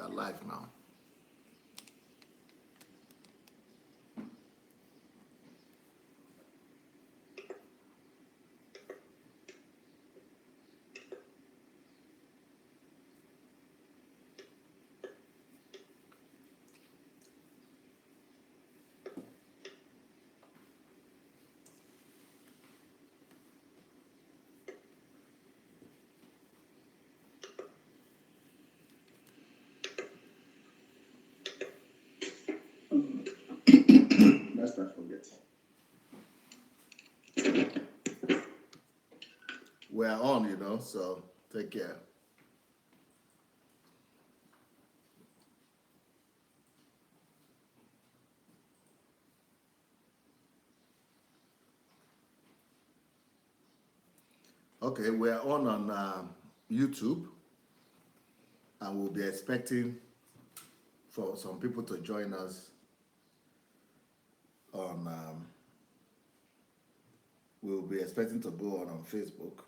are live now. Let's not forget. We're on, so take care. Okay, we're on YouTube, and we'll be expecting for some people to join us on. We'll be expecting to go on Facebook.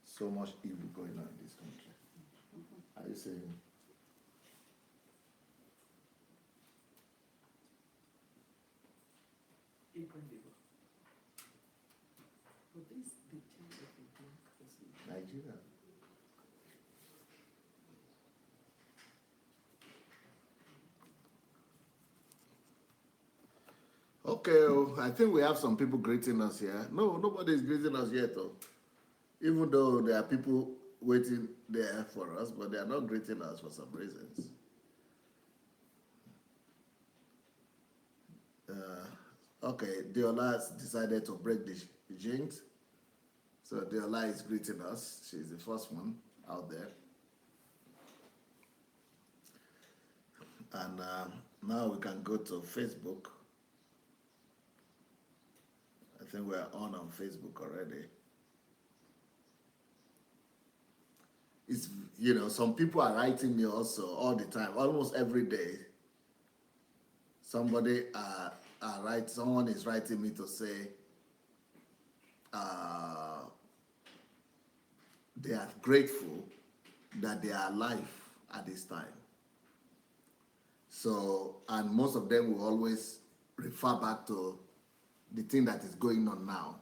So much evil going on in this country. Are you saying? Nigeria. Okay, I think we have some people greeting us here. No, nobody is greeting us yet, though. Even though there are people waiting there for us, but they are not greeting us for some reasons. Okay, Deola has decided to break the jinx. So Deola is greeting us. She's the first one out there. And now we can go to Facebook. I think we're on Facebook already. It's, some people are writing me also all the time, almost every day. Someone is writing me to say they are grateful that they are alive at this time. So, and most of them will always refer back to the thing that is going on now.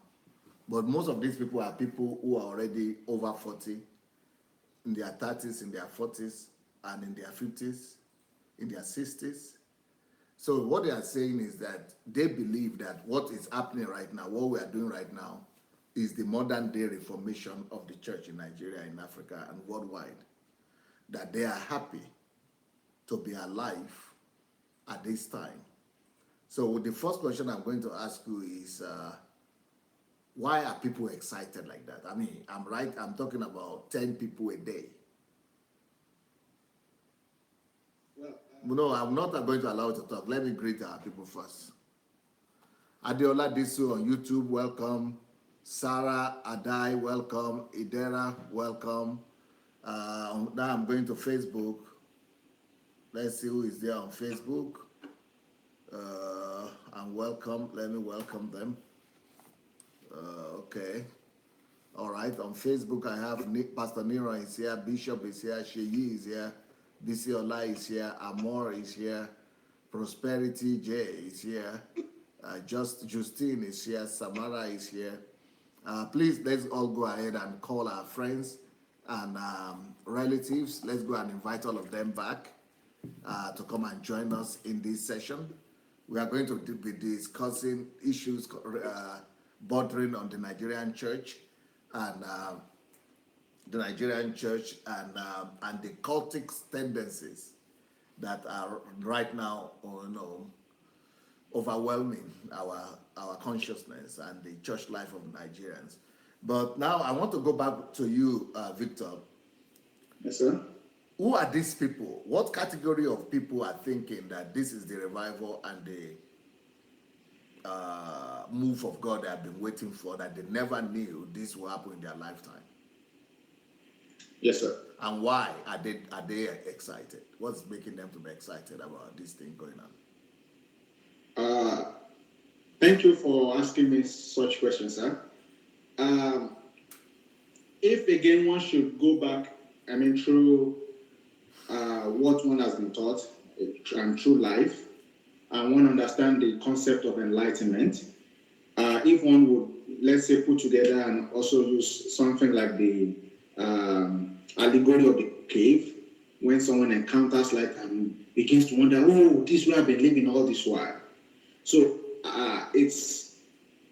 But most of these people are people who are already over 40, in their 30s, in their 40s, and in their 50s, in their 60s. So what they are saying is that they believe that what is happening right now, what we are doing right now, is the modern day reformation of the church in Nigeria, in Africa, and worldwide. That they are happy to be alive at this time. So the first question I'm going to ask you is, why are people excited like that? I mean, I'm talking about 10 people a day. No, I'm not going to allow you to talk. Let me greet our people first. Adeola Disu on YouTube, welcome. Sarah Adai, welcome. Idera, welcome. Now I'm going to Facebook. Let's see who is there on Facebook. And welcome. Let me welcome them. Okay. All right. On Facebook, I have Pastor Nero is here. Bishop is here. Sheyi is here. Bisi Ola is here. Amor is here. Prosperity J is here. Justine is here. Samara is here. Please, let's all go ahead and call our friends and relatives. Let's go and invite all of them back to come and join us in this session. We are going to be discussing issues bordering on the Nigerian church and the cultic tendencies that are right now, overwhelming our consciousness and the church life of Nigerians. But now I want to go back to you, Victor. Yes, sir. Who are these people? What category of people are thinking that this is the revival and the move of God they have been waiting for, that they never knew this will happen in their lifetime? Yes, sir. And why are they excited? What's making them to be excited about this thing going on? Thank you for asking me such questions, sir. If again one should go back, through what one has been taught and through life, and one understand the concept of enlightenment, if one would, let's say, put together and also use something like the allegory of the cave, when someone encounters light and begins to wonder, oh, this way I've been living all this while. So it's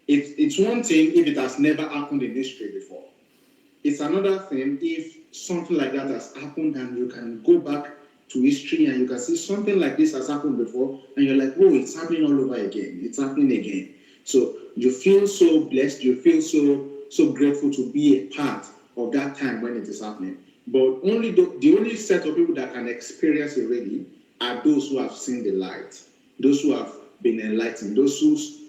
one thing if it has never happened in history before. It's another thing if something like that has happened and you can go back to history and you can see something like this has happened before and you're like, oh, it's happening all over again. It's happening again. So you feel so blessed. You feel so grateful to be a part of that time when it is happening. But only the only set of people that can experience it really are those who have seen the light, those who have been enlightened, those whose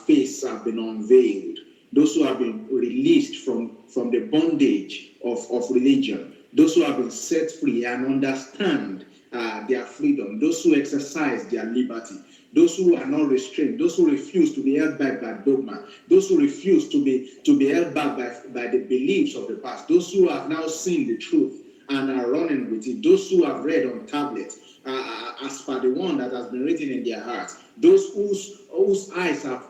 face have been unveiled, those who have been released from the bondage of religion, those who have been set free and understand their freedom, those who exercise their liberty, those who are not restrained, those who refuse to be held back by dogma, those who refuse to be held back by the beliefs of the past, those who have now seen the truth and are running with it, those who have read on tablets as per the one that has been written in their hearts, those whose eyes have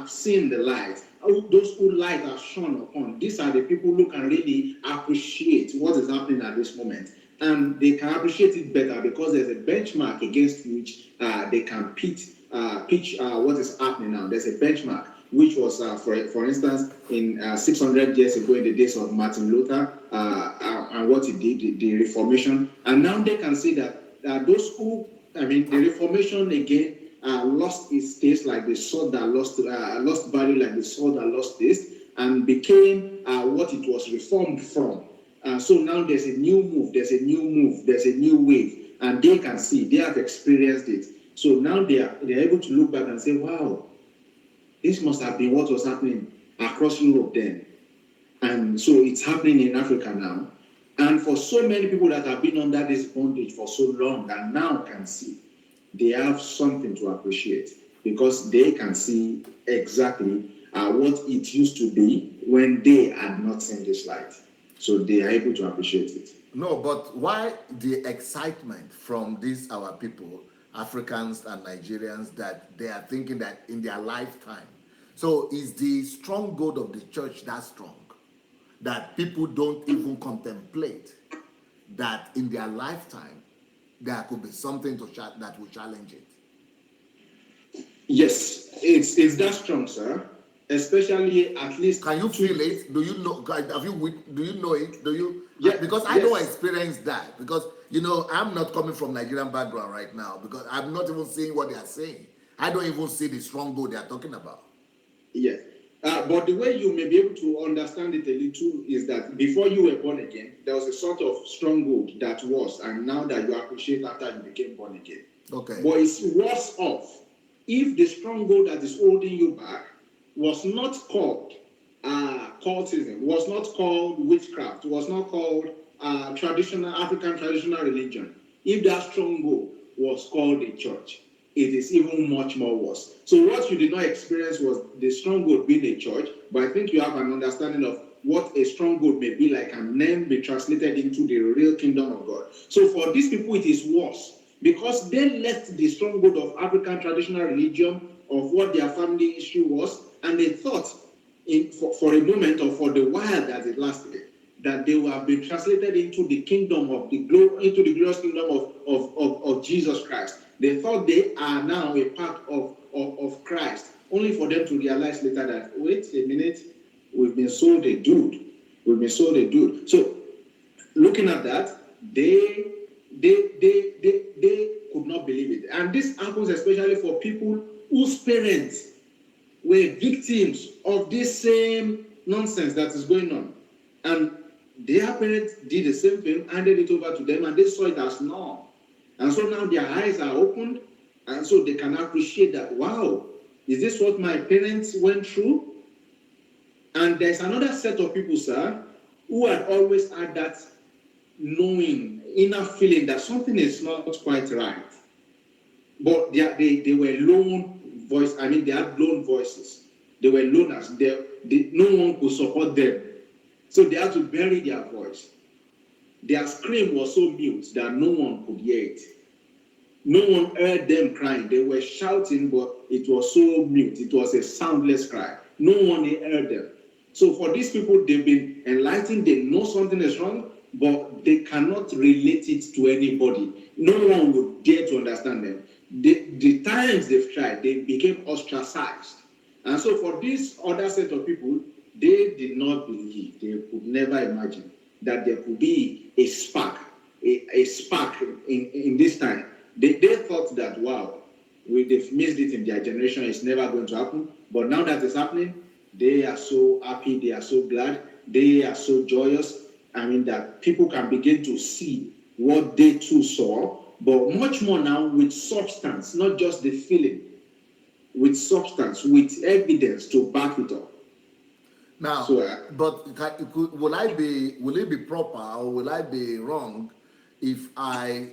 seen the light, those who light has shone upon. These are the people who can really appreciate what is happening at this moment. And they can appreciate it better because there's a benchmark against which they can pitch what is happening now. There's a benchmark, which was, for instance, in 600 years ago in the days of Martin Luther and what he did, the Reformation. And now they can see that those who, the Reformation again, lost its taste like the sword that lost value like the sword that lost taste, and became what it was reformed from. So now there's a new move, there's a new wave, and they can see, they have experienced it. So now they're able to look back and say, wow, this must have been what was happening across Europe then. And so it's happening in Africa now. And for so many people that have been under this bondage for so long and now can see, they have something to appreciate because they can see exactly what it used to be when they had not seen this light. So they are able to appreciate it. No, but why the excitement from these our people, Africans and Nigerians, that they are thinking that in their lifetime? So is the stronghold of the church that strong that people don't even contemplate that in their lifetime there could be something that will challenge it? Yes, it's that strong, sir. Especially at least. Can you feel it? Do you know? Do you know it? Do you? Yeah, because I don't experience that. Because I'm not coming from Nigerian background right now. Because I'm not even seeing what they are saying. I don't even see the stronghold they are talking about. Yes. But the way you may be able to understand it a little is that before you were born again, there was a sort of stronghold that was, and now that you appreciate after you became born again. Okay. But it's worse off if the stronghold that is holding you back was not called cultism, was not called witchcraft, was not called African traditional religion. If that stronghold was called a church, it is even much more worse. So what you did not experience was the stronghold being a church, but I think you have an understanding of what a stronghold may be like and then be translated into the real kingdom of God. So for these people, it is worse because they left the stronghold of African traditional religion, of what their family history was, and they thought for a moment or for the while that it lasted, that they will have been translated into the kingdom of into the glorious kingdom of Jesus Christ. They thought they are now a part of Christ, only for them to realize later that, wait a minute, we've been sold a dude. We've been sold a dude. So, looking at that, they could not believe it. And this happens especially for people whose parents were victims of this same nonsense that is going on. And their parents did the same thing, handed it over to them, and they saw it as norm. And so now their eyes are opened, and so they can appreciate that, wow, is this what my parents went through? And there's another set of people, sir, who had always had that knowing, inner feeling that something is not quite right. But they were lone voice. I mean, they had lone voices. They were loners. No one could support them. So they had to bury their voice. Their scream was so mute that no one could hear it. No one heard them crying. They were shouting, but it was so mute. It was a soundless cry. No one heard them. So for these people, they've been enlightened. They know something is wrong, but they cannot relate it to anybody. No one would dare to understand them. The times they've tried, they became ostracized. And so for this other set of people, they did not believe, they could never imagine that there could be a spark, a spark in this time. They thought that, wow, they've missed it in their generation, it's never going to happen. But now that it's happening, they are so happy, they are so glad, they are so joyous. I mean, that people can begin to see what they too saw, but much more now with substance, not just the feeling, with substance, with evidence to back it up. Now, but will it be proper or will I be wrong if I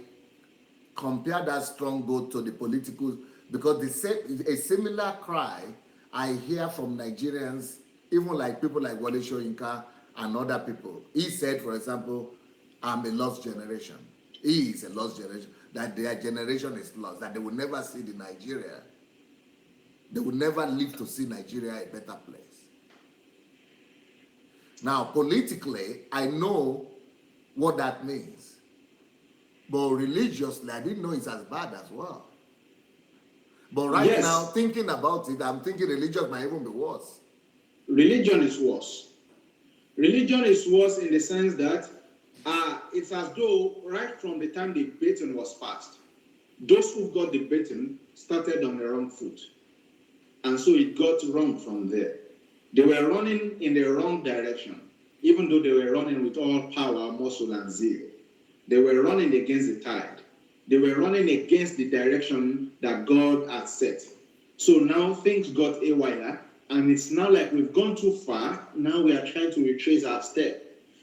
compare that stronghold to the political? Because a similar cry I hear from Nigerians, even like people like Wale Soyinka and other people. He said, for example, I'm a lost generation. He is a lost generation, that their generation is lost, that they will never see the Nigeria. They will never live to see Nigeria a better place. Now, politically, I know what that means. But religiously, I didn't know it's as bad as well. But right now, thinking about it, I'm thinking religion might even be worse. Religion is worse. Religion is worse in the sense that it's as though right from the time the baton was passed, those who got the baton started on the wrong foot. And so it got wrong from there. They were running in the wrong direction, even though they were running with all power, muscle, and zeal. They were running against the tide. They were running against the direction that God had set. So now things got haywire, and it's now like we've gone too far. Now we are trying to retrace our step.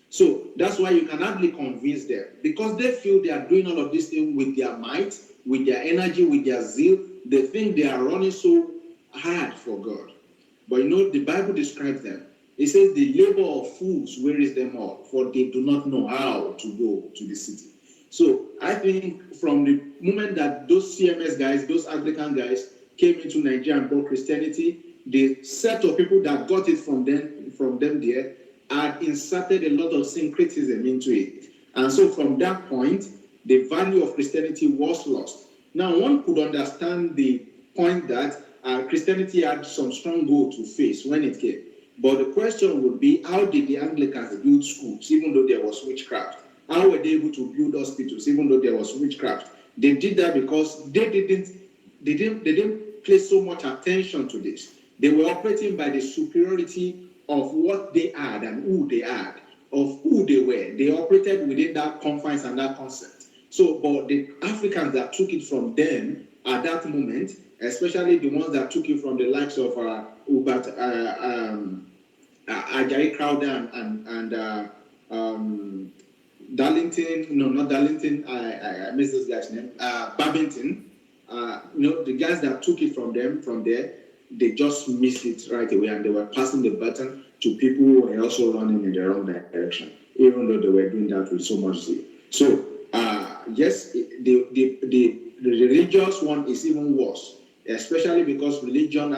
So that's why you can hardly convince them, because they feel they are doing all of this thing with their might, with their energy, with their zeal. They think they are running so hard for God. But you know, the Bible describes them. It says the labor of fools wearies them all, for they do not know how to go to the city. So I think from the moment that those CMS guys, those Anglican guys came into Nigeria and brought Christianity, the set of people that got it from them there had inserted a lot of syncretism into it. And so from that point, the value of Christianity was lost. Now, one could understand the point that Christianity had some stronghold to face when it came. But the question would be, how did the Anglicans build schools, even though there was witchcraft? How were they able to build hospitals, even though there was witchcraft? They did that because they didn't place so much attention to this. They were operating by the superiority of what they had and who they had, of who they were. They operated within that confines and that concept. So, but the Africans that took it from them at that moment, especially the ones that took it from the likes of Ajayi Crowder and Darlington, no, not Darlington, I missed this guy's name, Babington, the guys that took it from there, they just missed it right away, and they were passing the baton to people who were also running in the wrong direction, even though they were doing that with so much zeal. So, yes, the religious one is even worse, especially because religion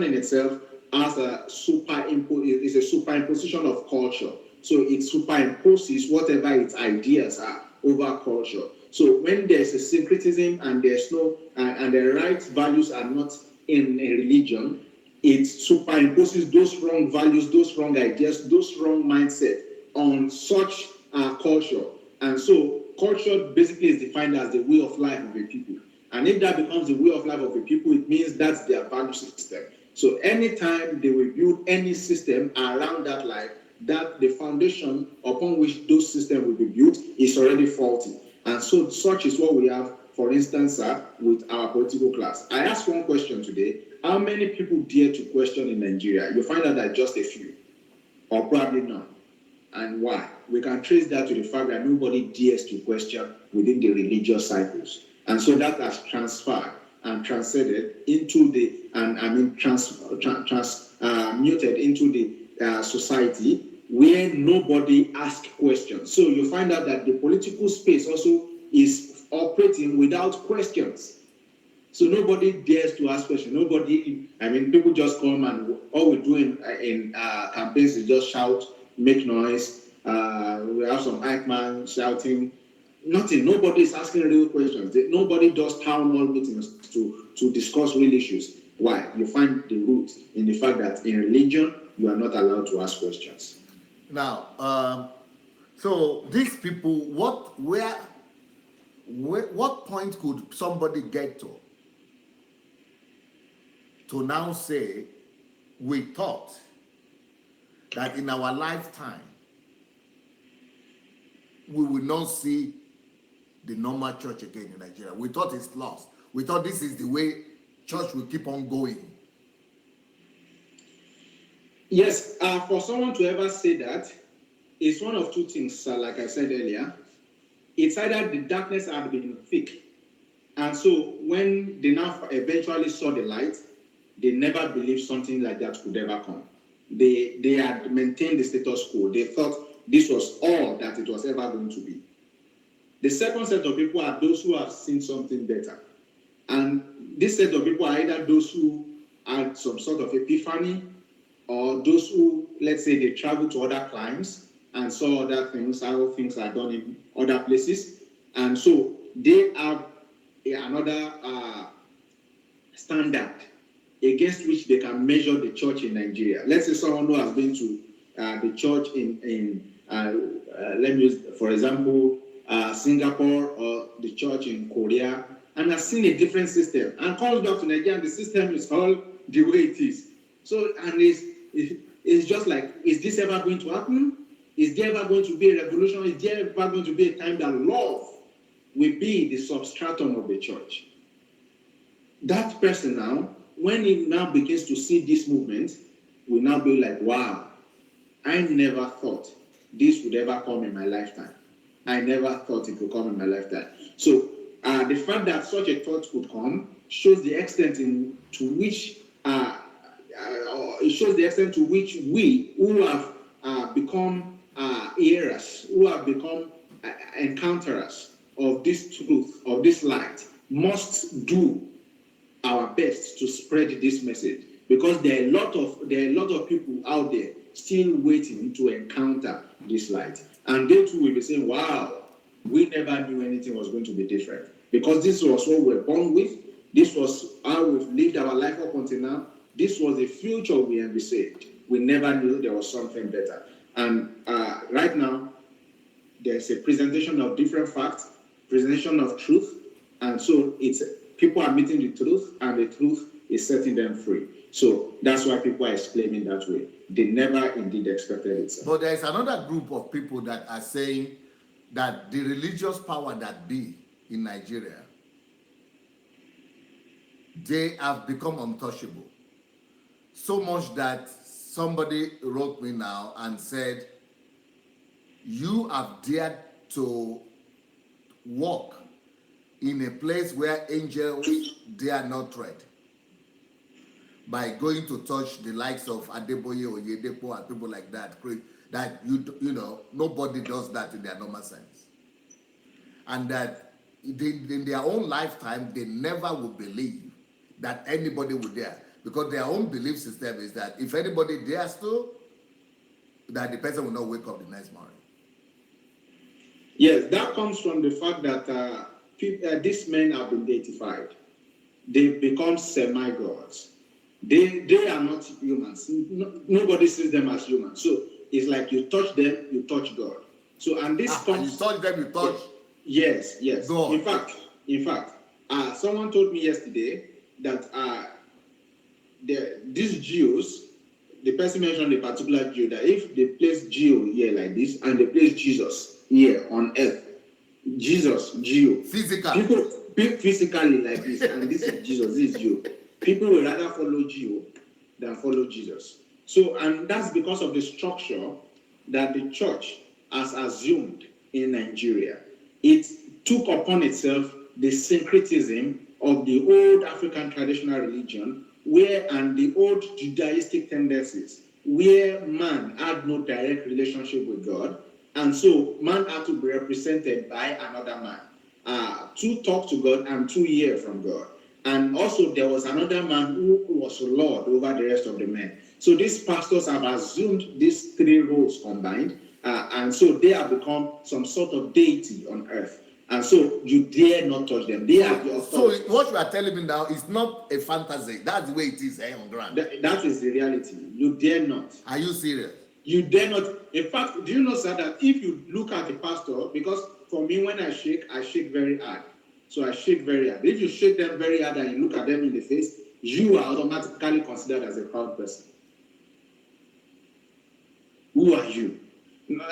in itself has a superimposition of culture. So it superimposes whatever its ideas are over culture. So when there's a syncretism and there's no and the right values are not in a religion, it superimposes those wrong values, those wrong ideas, those wrong mindset on such culture. And so culture basically is defined as the way of life of a people. And if that becomes the way of life of a people, it means that's their value system. So anytime they will build any system around that life, that the foundation upon which those systems will be built is already faulty. And so such is what we have, for instance, with our political class. I asked one question today: how many people dare to question in Nigeria? You find out that just a few, or probably none. And why? We can trace that to the fact that nobody dares to question within the religious cycles. And so that has transferred and transcended into the, muted into the society where nobody asks questions. So you find out that the political space also is operating without questions. So nobody dares to ask questions. People just come and all we do in campaigns is just shout, make noise. We have some hype man shouting. Nothing. Nobody is asking real questions. Nobody does town hall meetings to discuss real issues. Why? You find the root in the fact that in religion, you are not allowed to ask questions. Now, so these people, what point could somebody get to now say, we thought that in our lifetime, we will not see the normal church again in Nigeria. We thought it's lost. We thought this is the way church will keep on going. Yes, for someone to ever say that, it's one of two things, like I said earlier. It's either the darkness had been thick, and so when they now eventually saw the light, they never believed something like that could ever come. They had maintained the status quo. They thought this was all that it was ever going to be. The second set of people are those who have seen something better. And this set of people are either those who had some sort of epiphany, or those who, let's say, they travel to other climes and saw other things, how things are done in other places. And so they have another standard against which they can measure the church in Nigeria. Let's say someone who has been to the church let me use, for example, Singapore, or the church in Korea, and has seen a different system, and comes back to Nigeria, and the system is all the way it is. So, and it's just like, is this ever going to happen? Is there ever going to be a revolution? Is there ever going to be a time that love will be the substratum of the church? That person now, when he now begins to see this movement, will now be like, wow, I never thought this would ever come in my lifetime. I never thought it would come in my lifetime. So the fact that such a thought could come shows the extent to which we who have become hearers, who have become encounterers of this truth, of this light, must do our best to spread this message, because there are a lot of people out there still waiting to encounter this light, and they too will be saying, wow, we never knew anything was going to be different, because this was what we're born with, this was how we've lived our life up until now, this was the future we envisaged. We never knew there was something better. And right now there's a presentation of different facts, presentation of truth, and so it's people are meeting the truth, and the truth is setting them free. So that's why people are exclaiming that way. They never indeed expected it. But there's another group of people that are saying that the religious power that be in Nigeria, they have become untouchable. So much that somebody wrote me now and said, you have dared to walk in a place where angels dare not tread, by going to touch the likes of Adeboye or Yedepo and people like that, that you know, nobody does that in their normal sense. And that in their own lifetime, they never would believe that anybody would dare, because their own belief system is that if anybody dares to, that the person will not wake up the next morning. Yes, that comes from the fact that these men have been deified. They become semi-gods. They are not humans. Nobody sees them as humans. So it's like you touch them, you touch God. So, and this comes. You touch them, you touch. Yes. God. In fact, someone told me yesterday that these Jews, the person mentioned a particular Jew, that if they place Geo here like this and they place Jesus here on earth, Jesus, Geo, people physically like this, and this is Jesus, this is Geo. People will rather follow Geo than follow Jesus. So, and that's because of the structure that the church has assumed in Nigeria. It took upon itself the syncretism of the old African traditional religion and the old Judaistic tendencies, where man had no direct relationship with God, and so man had to be represented by another man to talk to God and to hear from God. And also there was another man who was Lord over the rest of the men. So these pastors have assumed these three roles combined, and so they have become some sort of deity on earth. And so you dare not touch them. They are the authority. So what you are telling me now is not a fantasy. That's the way it is on ground. That is the reality. You dare not. Are you serious? You dare not. In fact, do you know, sir, that if you look at a pastor, because for me, when I shake very hard. So I shake very hard. If you shake them very hard and you look at them in the face, you are automatically considered as a proud person. Who are you?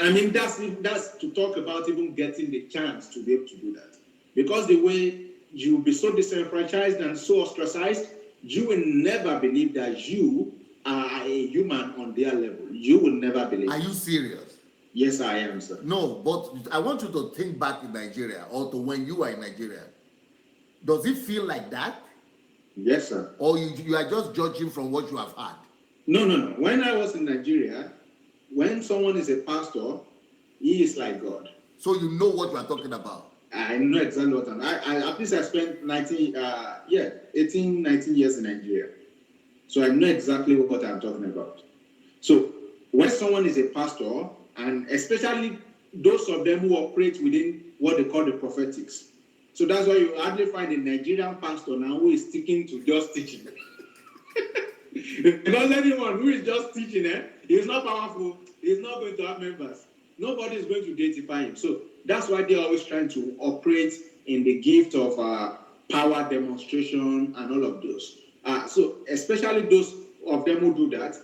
I mean, that's to talk about even getting the chance to be able to do that. Because the way you'll be so disenfranchised and so ostracized, you will never believe that you are a human on their level. You will never believe. Are you serious? Yes, I am, sir. No, but I want you to think back in Nigeria, or to when you were in Nigeria. Does it feel like that? Yes, sir. Or you are just judging from what you have heard? No. When I was in Nigeria, when someone is a pastor, he is like God. So you know what you are talking about? I know exactly what I at least I spent 18, 19 years in Nigeria. So I know exactly what I'm talking about. So when someone is a pastor, and especially those of them who operate within what they call the prophetics. So that's why you hardly find a Nigerian pastor now who is sticking to just teaching. Because anyone who is just teaching, he's not powerful, he's not going to have members. Nobody is going to deify him. So that's why they're always trying to operate in the gift of power demonstration and all of those. So especially those of them who do that,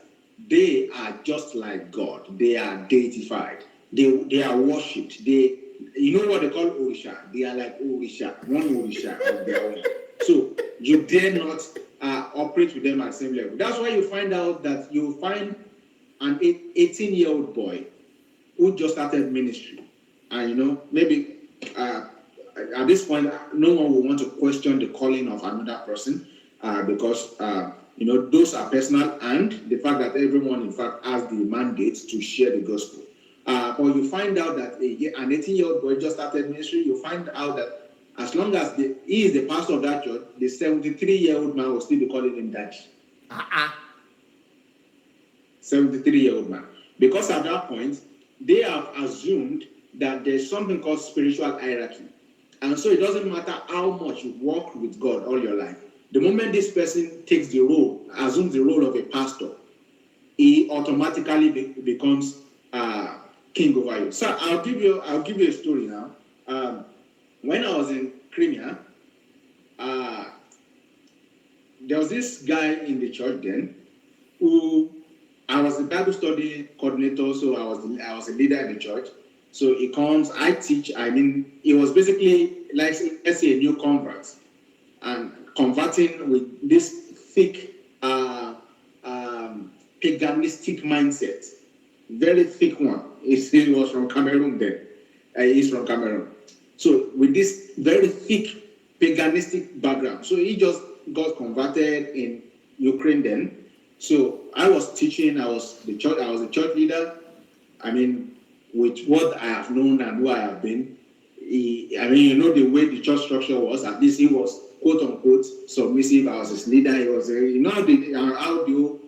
they are just like God. They are deified. They are worshipped. You know what they call Orisha? They are like Orisha, one Orisha of their own. So you dare not operate with them at the same level. That's why you find out that you find an 18-year-old boy who just started ministry. And maybe at this point, no one will want to question the calling of another person because those are personal, and the fact that everyone, in fact, has the mandate to share the gospel. But you find out that an 18-year-old boy just started ministry. You find out that as long as he is the pastor of that church, the 73-year-old man will still be calling him daddy. 73-year-old man. Because at that point, they have assumed that there's something called spiritual hierarchy. And so it doesn't matter how much you walk with God all your life. The moment this person takes assumes the role of a pastor, he automatically becomes king over you. So I'll give you a story now. When I was in Crimea, there was this guy in the church then who I was the Bible study coordinator, so I was a leader in the church. So he comes, I teach. It was basically like, let's say, a new convert, and converting with this thick paganistic mindset, very thick one. He was from Cameroon then. He's from Cameroon. So with this very thick paganistic background. So he just got converted in Ukraine then. So I was teaching, I was a church leader. With what I have known and who I have been, the way the church structure was, at least he was quote unquote submissive. I was his leader. He was, how the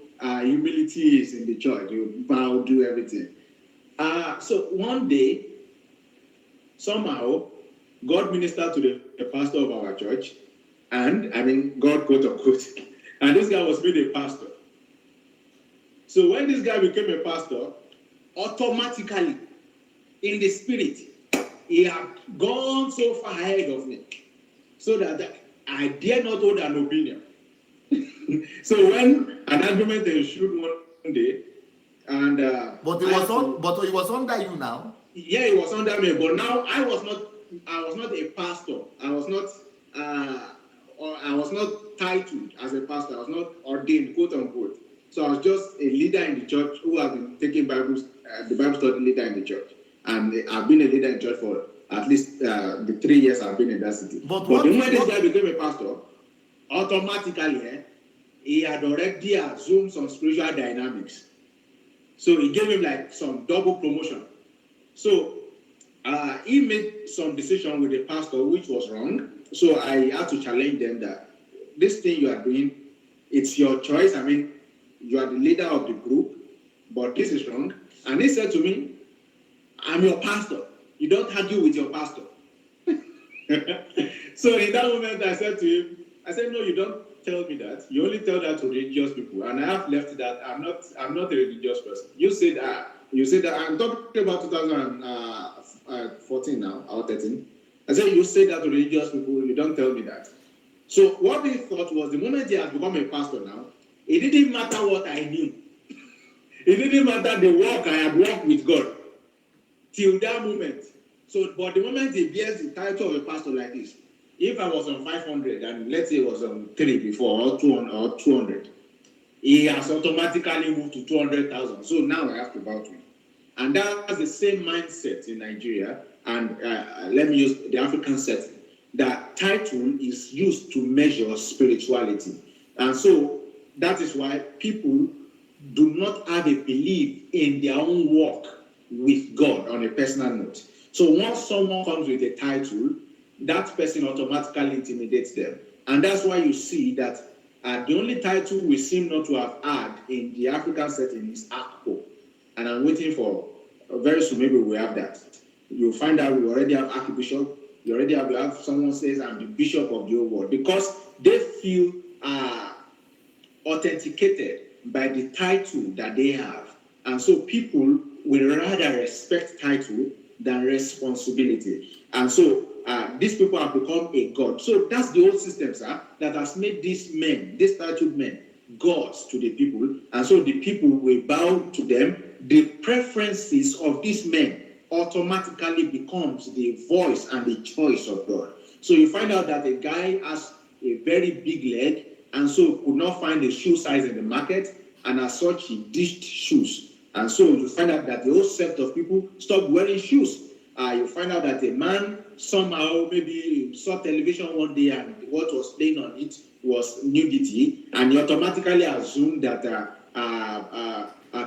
humility is in the church. You bow, do everything. So one day, somehow, God ministered to the pastor of our church, and God quote unquote, and this guy was made a pastor. So when this guy became a pastor, automatically, in the spirit, he had gone so far ahead of me, so that I dare not hold an opinion. So when an argument ensued one day, and but he was under you now. Yeah, he was under me, but now I was not a pastor. I was not titled as a pastor. I was not ordained, quote unquote. So I was just a leader in the church who has been taking the Bible study leader in the church. And I've been a leader in church for at least the 3 years I've been in that city. But the moment this guy became a pastor, automatically, he had already assumed some spiritual dynamics. So he gave him like some double promotion. So he made some decision with the pastor which was wrong. So I had to challenge them that this thing you are doing, it's your choice. I mean, you are the leader of the group, but this is wrong. And he said to me, I'm your pastor. You don't argue with your pastor. So in that moment, I said to him, no, you don't tell me that. You only tell that to religious people. And I have left that. I'm not a religious person. You said that. I'm talking about 2014 now, or 13. I said, you say that to religious people. You don't tell me that. So what he thought was the moment he has become a pastor now, it didn't matter what I knew. It didn't matter the work I had worked with God till that moment. So, but the moment he bears the title of a pastor like this, if I was on 500 and let's say it was on 3 before or 200, he has automatically moved to 200,000. So now I have to bow to him. And that's the same mindset in Nigeria. And let me use the African setting. That title is used to measure spirituality. And so that is why people do not have a belief in their own walk with God on a personal note. So once someone comes with a title, that person automatically intimidates them. And that's why you see that the only title we seem not to have had in the African setting is Akpo. And I'm waiting for, very soon maybe we'll have that. You'll find out we already have Archbishop. You already have someone says I'm the bishop of the whole world, because they feel authenticated by the title that they have. And so people will rather respect title than responsibility. And so these people have become a god. So that's the old system, sir, that has made these men, these titled men, gods to the people. And so the people will bow to them. The preferences of these men automatically becomes the voice and the choice of God. So you find out that a guy has a very big leg and so could not find a shoe size in the market, and as such he dished shoes. And so you find out that the whole set of people stopped wearing shoes. You find out that a man somehow maybe saw television one day and what was playing on it was nudity, and he automatically assumed that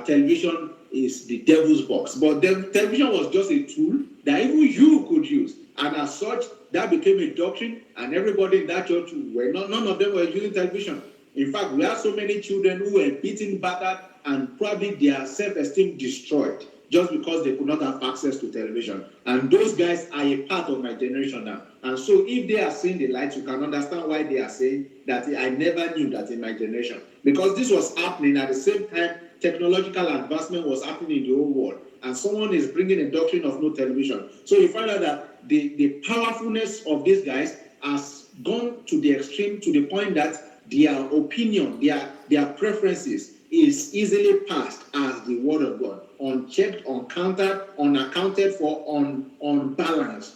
television is the devil's box. But the television was just a tool that even you could use. And as such, that became a doctrine, and everybody in that church none of them were using television. In fact, we have so many children who were beaten, battered, and probably their self-esteem destroyed just because they could not have access to television. And those guys are a part of my generation now. And so if they are seeing the light, you can understand why they are saying that I never knew that in my generation. Because this was happening at the same time technological advancement was happening in the whole world. And someone is bringing a doctrine of no television. So you find out that the powerfulness of these guys has gone to the extreme, to the point that their opinion, their preferences is easily passed as the word of God, unchecked, uncountered, unaccounted for, unbalanced,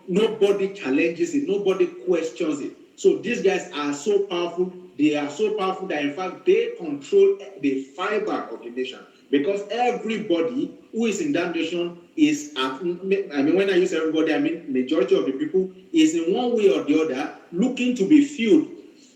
nobody challenges it, nobody questions it. So these guys are so powerful. They are so powerful that in fact they control the fiber of the nation, because everybody who is in that nation is, when I use everybody, I mean majority of the people is in one way or the other looking to be filled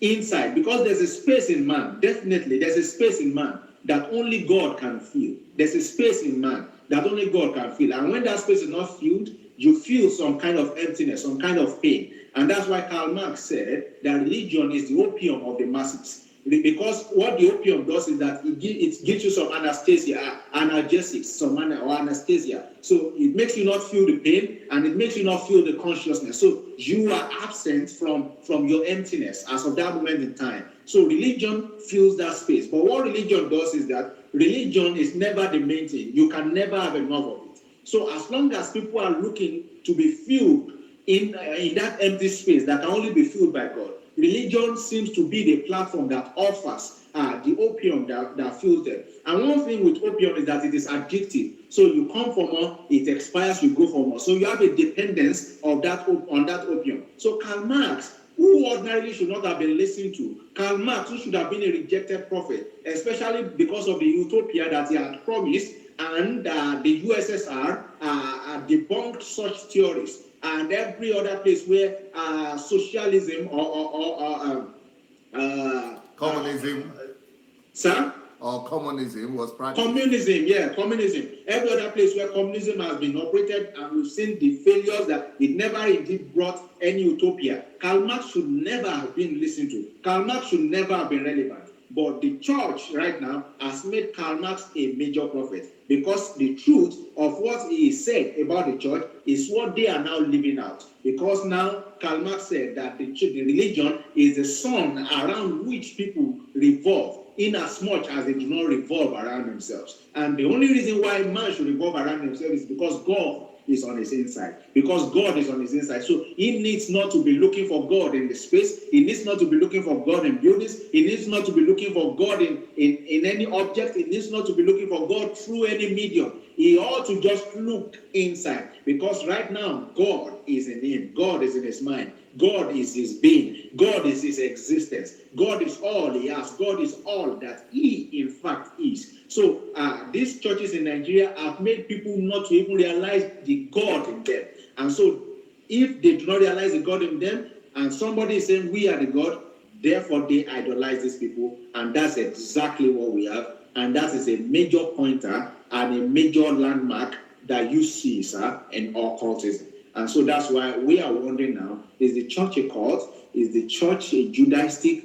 inside, because there's a space in man. Definitely there's a space in man that only God can fill. There's a space in man that only God can fill, and when that space is not filled, you feel some kind of emptiness, some kind of pain. And that's why Karl Marx said that religion is the opium of the masses. Because what the opium does is that it gives you some anesthesia, analgesics, or anesthesia. So it makes you not feel the pain, and it makes you not feel the consciousness. So you are absent from your emptiness as of that moment in time. So religion fills that space. But what religion does is that religion is never the main thing. You can never have enough of it. So as long as people are looking to be filled in that empty space that can only be filled by God, religion seems to be the platform that offers the opium that fills them. And one thing with opium is that it is addictive. So you come for more, it expires, you go for more. So you have a dependence on that opium. So Karl Marx who ordinarily should not have been listened to. Karl Marx, who should have been a rejected prophet, especially because of the utopia that he had promised, and the USSR debunked such theories, and every other place where socialism or communism. Sir? Or communism was practiced. Communism. Every other place where communism has been operated, and we've seen the failures that it never indeed brought any utopia. Karl Marx should never have been listened to. Karl Marx should never have been relevant. But the church right now has made Karl Marx a major prophet, because the truth of what he said about the church is what they are now living out. Because now Karl Marx said that the religion is the sun around which people revolve, in as much as they do not revolve around themselves. And the only reason why man should revolve around himself is because God is on his inside. Because God is on his inside. So he needs not to be looking for God in the space. He needs not to be looking for God in buildings. He needs not to be looking for God in any object. He needs not to be looking for God through any medium. He ought to just look inside. Because right now, God is in him. God is in his mind. God is his being. God is his existence. God is all he has. God is all that he, in fact, is. So these churches in Nigeria have made people not to even realize the God in them. And so if they do not realize the God in them, and somebody is saying we are the God, therefore they idolize these people. And that's exactly what we have. And that is a major pointer and a major landmark that you see, sir, in occultism. And so that's why we are wondering now, is the church a cult? Is the church a Judaistic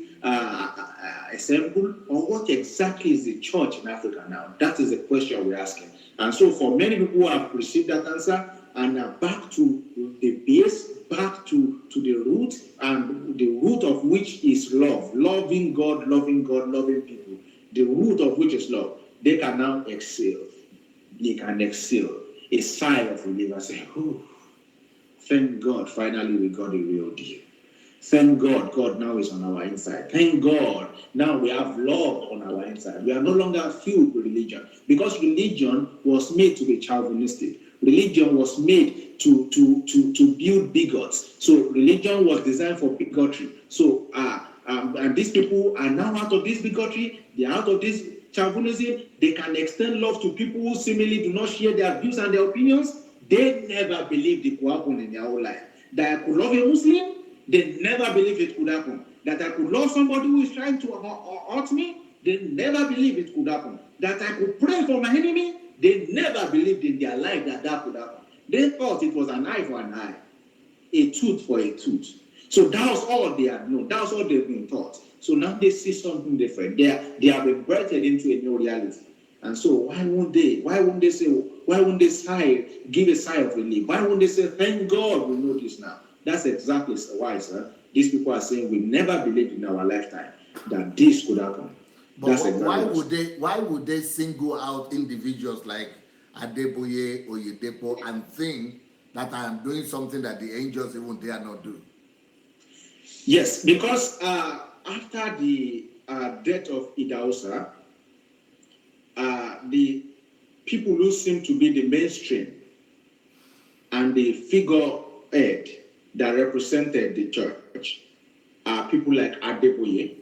assemble? Or what exactly is the church in Africa now? That is the question we're asking. And so for many people who have received that answer and are back to the base, back to the root, and the root of which is love, loving God, loving people, the root of which is love, they can now exhale. They can exhale. A sigh of relief and say, oh, thank God, finally we got a real deal. Thank God, God now is on our inside. Thank God, now we have love on our inside. We are no longer filled with religion, because religion was made to be chauvinistic. Religion was made to build bigots. So religion was designed for bigotry. So and these people are now out of this bigotry. They are out of this chauvinism. They can extend love to people who seemingly do not share their views and their opinions. They never believed it could happen in their whole life. That I could love a Muslim, they never believed it could happen. That I could love somebody who is trying to hurt me, they never believed it could happen. That I could pray for my enemy, they never believed in their life that that could happen. They thought it was an eye for an eye, a tooth for a tooth. So that was all they had known. That was all they've been taught. So now they see something different. They have been birthed into a new reality. And so why won't they give a sigh of relief? Why won't they say, thank God we know this now? That's exactly why, sir. These people are saying we never believed in our lifetime that this could happen. But why would they single out individuals like Adeboye or Oyedepo and think that I am doing something that the angels even dare not do? Yes, because after the death of Idahosa, the people who seem to be the mainstream and the figurehead that represented the church are people like Adeboye.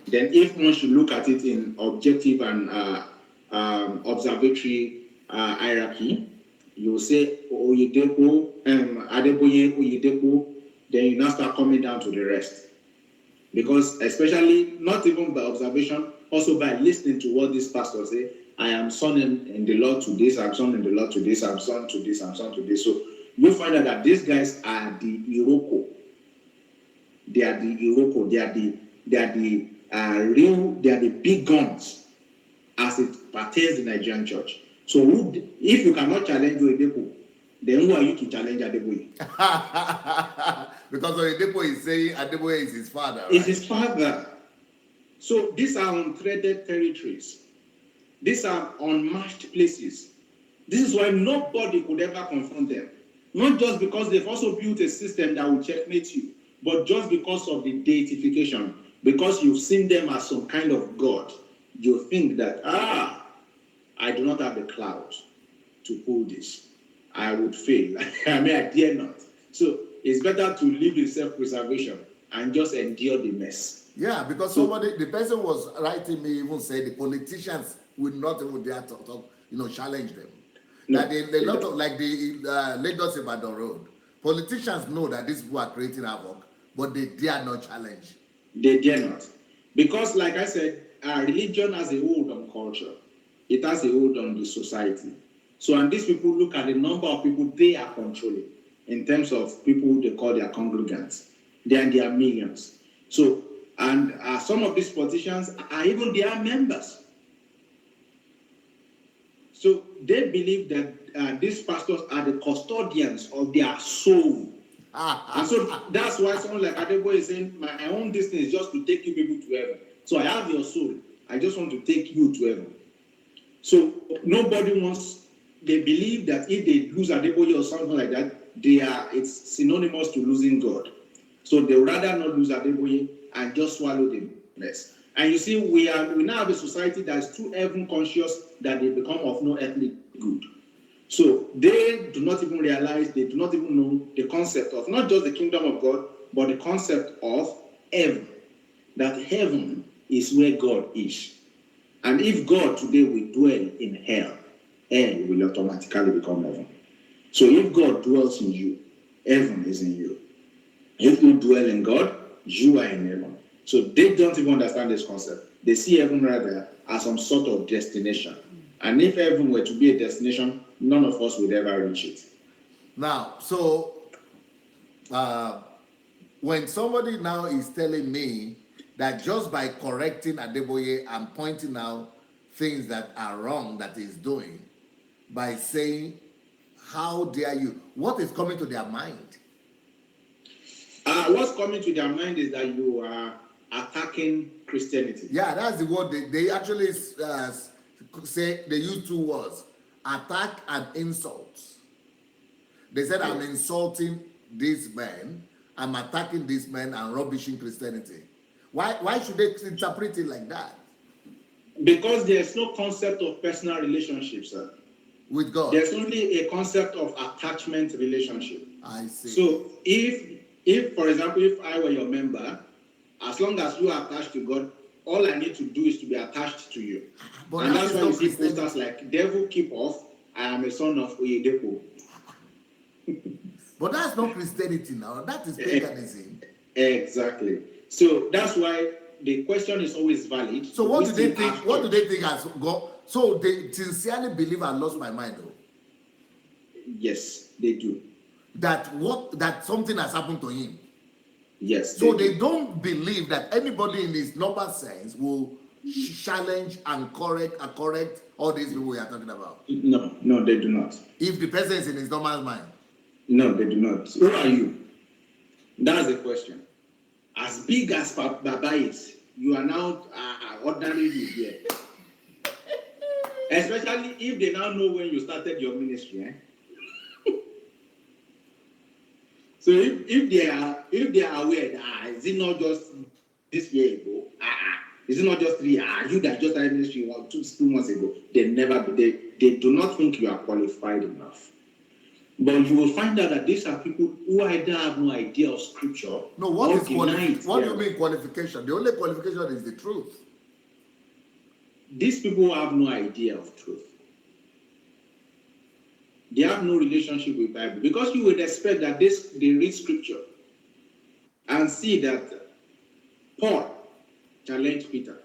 Then if one should look at it in objective and observatory hierarchy, you will say Oyedepo, Adeboye, Oyedepo, then you now start coming down to the rest. Because especially, not even by observation, also by listening to what these pastors say, I am son in the Lord to this, I'm son in the Lord to this, I'm son to this, I'm son to this. So you find out that these guys are the Iroko. They are the Iroko. They are the big guns as it pertains to the Nigerian church. So if you cannot challenge Oyedepo, then who are you to challenge Adeboye? Because Oyedepo is saying Adeboye is his father. Right? Is his father. So these are untreaded territories. These are unmatched places. This is why nobody could ever confront them. Not just because they've also built a system that will checkmate you, but just because of the deification. Because you've seen them as some kind of God. You think that, I do not have the clout to pull this. I would fail. I dare not. So it's better to live in self-preservation and just endure the mess. Yeah, because the person was writing me even said the politicians would not even dare to talk, challenge them. No. That a lot of, like the Lagos Ibadan Road, politicians know that these people are creating havoc, but they dare not challenge. They dare not. Because, like I said, religion has a hold on culture. It has a hold on the society. So, and these people look at the number of people they are controlling in terms of people they call their congregants. They are millions. So, and some of these politicians are even their members. So they believe that these pastors are the custodians of their soul. And so that's why someone like Adelaja is saying, my own destiny is just to take you people to heaven. So I have your soul. I just want to take you to heaven. So nobody wants, they believe that if they lose Adelaja or something like that, it's synonymous to losing God. So they would rather not lose Adelaja and just swallow the mess. And you see, we now have a society that is too heaven conscious that they become of no earthly good. So they do not even realize, they do not even know the concept of not just the kingdom of God, but the concept of heaven. That heaven is where God is. And if God today will dwell in hell, hell will automatically become heaven. So if God dwells in you, heaven is in you. If you dwell in God, you are in heaven. So they don't even understand this concept. They see heaven rather as some sort of destination. And if heaven were to be a destination, none of us would ever reach it. Now, so when somebody now is telling me that just by correcting Adelaja and pointing out things that are wrong that he's doing, by saying, how dare you? What is coming to their mind? What's coming to their mind is that you are attacking Christianity. Yeah, that's the word they actually say. They use two words: attack and insult. They said, I'm insulting these men, I'm attacking these men and rubbishing Christianity. Why should they interpret it like that? Because there's no concept of personal relationships, sir. With God. There's only a concept of attachment relationship. I see. So if for example, if I were your member, as long as you are attached to God, all I need to do is to be attached to you. But and that's why you see posters like, devil keep off, I am a son of Oyedepo. But that's not Christianity now. That is paganism. Exactly. So that's why the question is always valid. So what do they think? What do they think has God? So they sincerely believe I lost my mind, though. Yes, they do. That something has happened to him. Yes. So they don't believe that anybody in his normal sense will challenge and correct all these people we are talking about. No, they do not. If the person is in his normal mind. No, they do not. Who are you? That's the question. As big as Baba is, you are now ordinary here. Especially if they now know when you started your ministry. So if they are aware that is it not just this year ago? Is it not just 3 years? You guys just started ministry 2 months ago. They do not think you are qualified enough. But you will find out that these are people who either have no idea of scripture. No, what do you mean qualification? The only qualification is the truth. These people have no idea of truth. They have no relationship with the Bible. Because you would expect that they read scripture and see that Paul challenged Peter.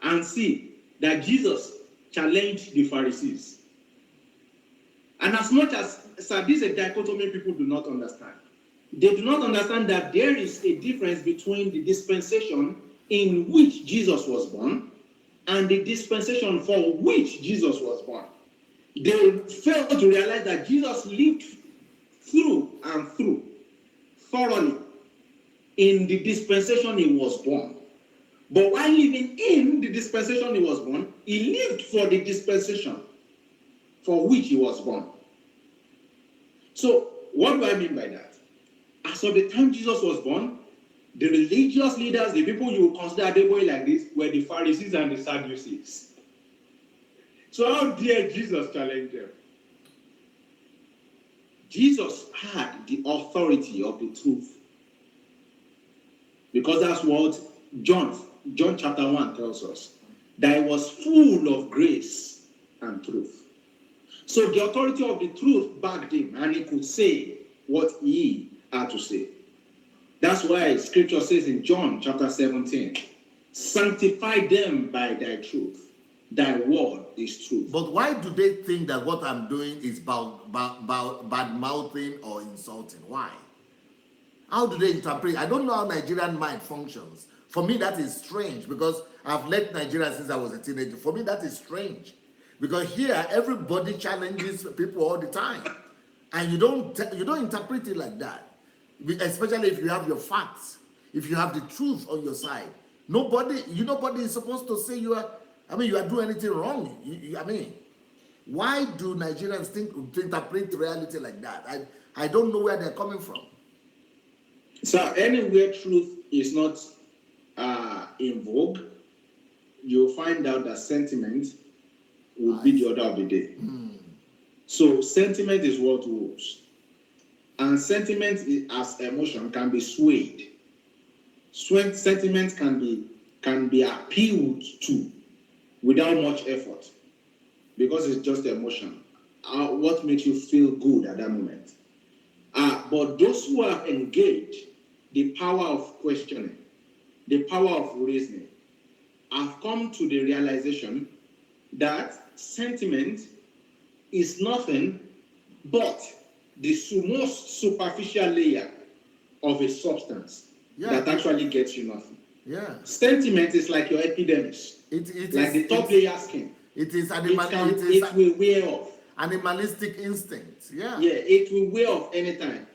And see that Jesus challenged the Pharisees. And as much as this is a dichotomy people do not understand. They do not understand that there is a difference between the dispensation in which Jesus was born and the dispensation for which Jesus was born. They fail to realize that Jesus lived through and through thoroughly in the dispensation he was born. But while living in the dispensation he was born, he lived for the dispensation for which he was born. So, what do I mean by that? As of the time Jesus was born, the religious leaders, the people you would consider Adelaja like this, were the Pharisees and the Sadducees. So how dare Jesus challenge them? Jesus had the authority of the truth. because that's what John chapter 1 tells us, that it was full of grace and truth. So the authority of the truth backed him, and he could say what he had to say. That's why scripture says in John chapter 17, sanctify them by thy truth. Thy word is truth. But why do they think that what I'm doing is bad-mouthing or insulting? Why? How do they interpret? I don't know how Nigerian mind functions. For me, that is strange, because I've left Nigeria since I was a teenager. For me, that is strange. Because here, everybody challenges people all the time. And you don't interpret it like that. Especially if you have your facts. If you have the truth on your side. Nobody is supposed to say you are doing anything wrong. Why do Nigerians think to interpret reality like that? I don't know where they're coming from. So anywhere truth is not in vogue, you'll find out that sentiment will be the order of the day. So sentiment is what rules. And sentiment as emotion can be swayed. Sentiment can be appealed to without much effort, because it's just emotion. What makes you feel good at that moment? But those who have engaged the power of questioning, the power of reasoning, have come to the realization that sentiment is nothing but the most superficial layer of a substance that actually gets you nothing. Yeah. Sentiment is like your epidermis. It like the top layer skin. It is it will wear off. Animalistic instinct. Yeah. Yeah, it will wear off anytime.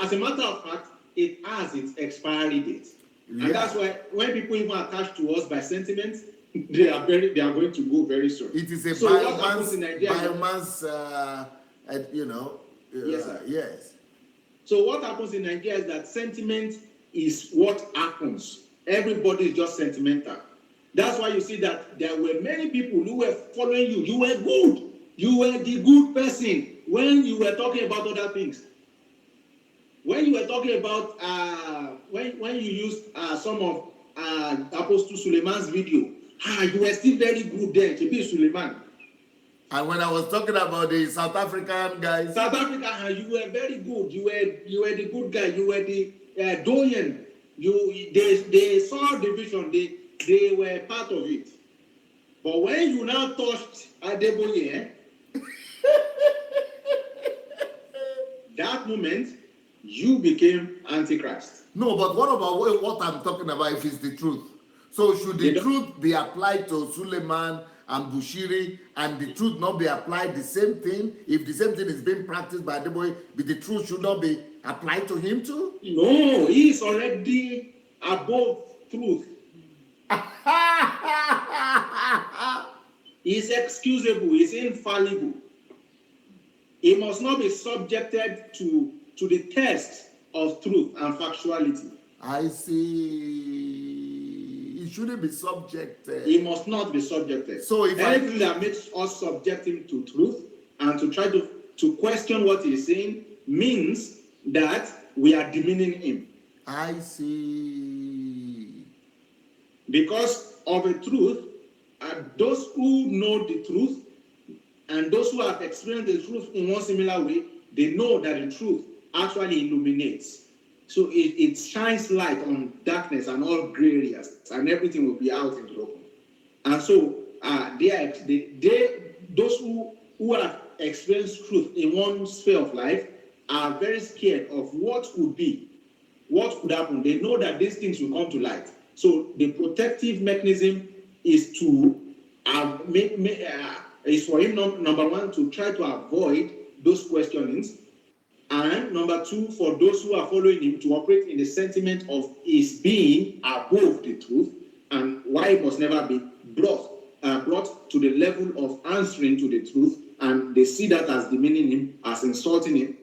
As a matter of fact, it has its expiry date. Yeah. And that's why when people even attach to us by sentiment, they are going to go very soon. It is a biomass, yes, sir. Yes. So what happens in Nigeria is that sentiment is what happens. Everybody is just sentimental. That's why you see that there were many people who were following you. You were good. You were the good person when you were talking about other things. When you were talking about when you used some of Apostle Suleiman's video, you were still very good then. To be Suleiman. And when I was talking about the South African guys, South Africa, you were very good. You were the good guy. You were the doyen. They saw the vision. They were part of it. But when you now touched Adelaja, that moment you became Antichrist. No, but what about what I'm talking about if it's the truth? So should the truth be applied to Suleiman and Bushiri, and the truth not be applied the same thing? If the same thing is being practiced by Adelaja, the truth should not be applied to him too? No, he is already above truth. He's excusable, he's infallible. He must not be subjected to the test of truth and factuality. I see. He shouldn't be subjected. He must not be subjected. So if anything that makes us subject him to truth and to try to question what he's saying means that we are demeaning him. I see. Because of a truth, those who know the truth and those who have experienced the truth in one similar way, they know that the truth actually illuminates. So it shines light on darkness and all gray areas, and everything will be out in the open. And so those who have experienced truth in one sphere of life are very scared of what could be, what could happen. They know that these things will come to light. So the protective mechanism is to is for him, number one, to try to avoid those questionings, and number two, for those who are following him to operate in the sentiment of his being above the truth, and why it must never be brought to the level of answering to the truth, and they see that as demeaning him, as insulting him.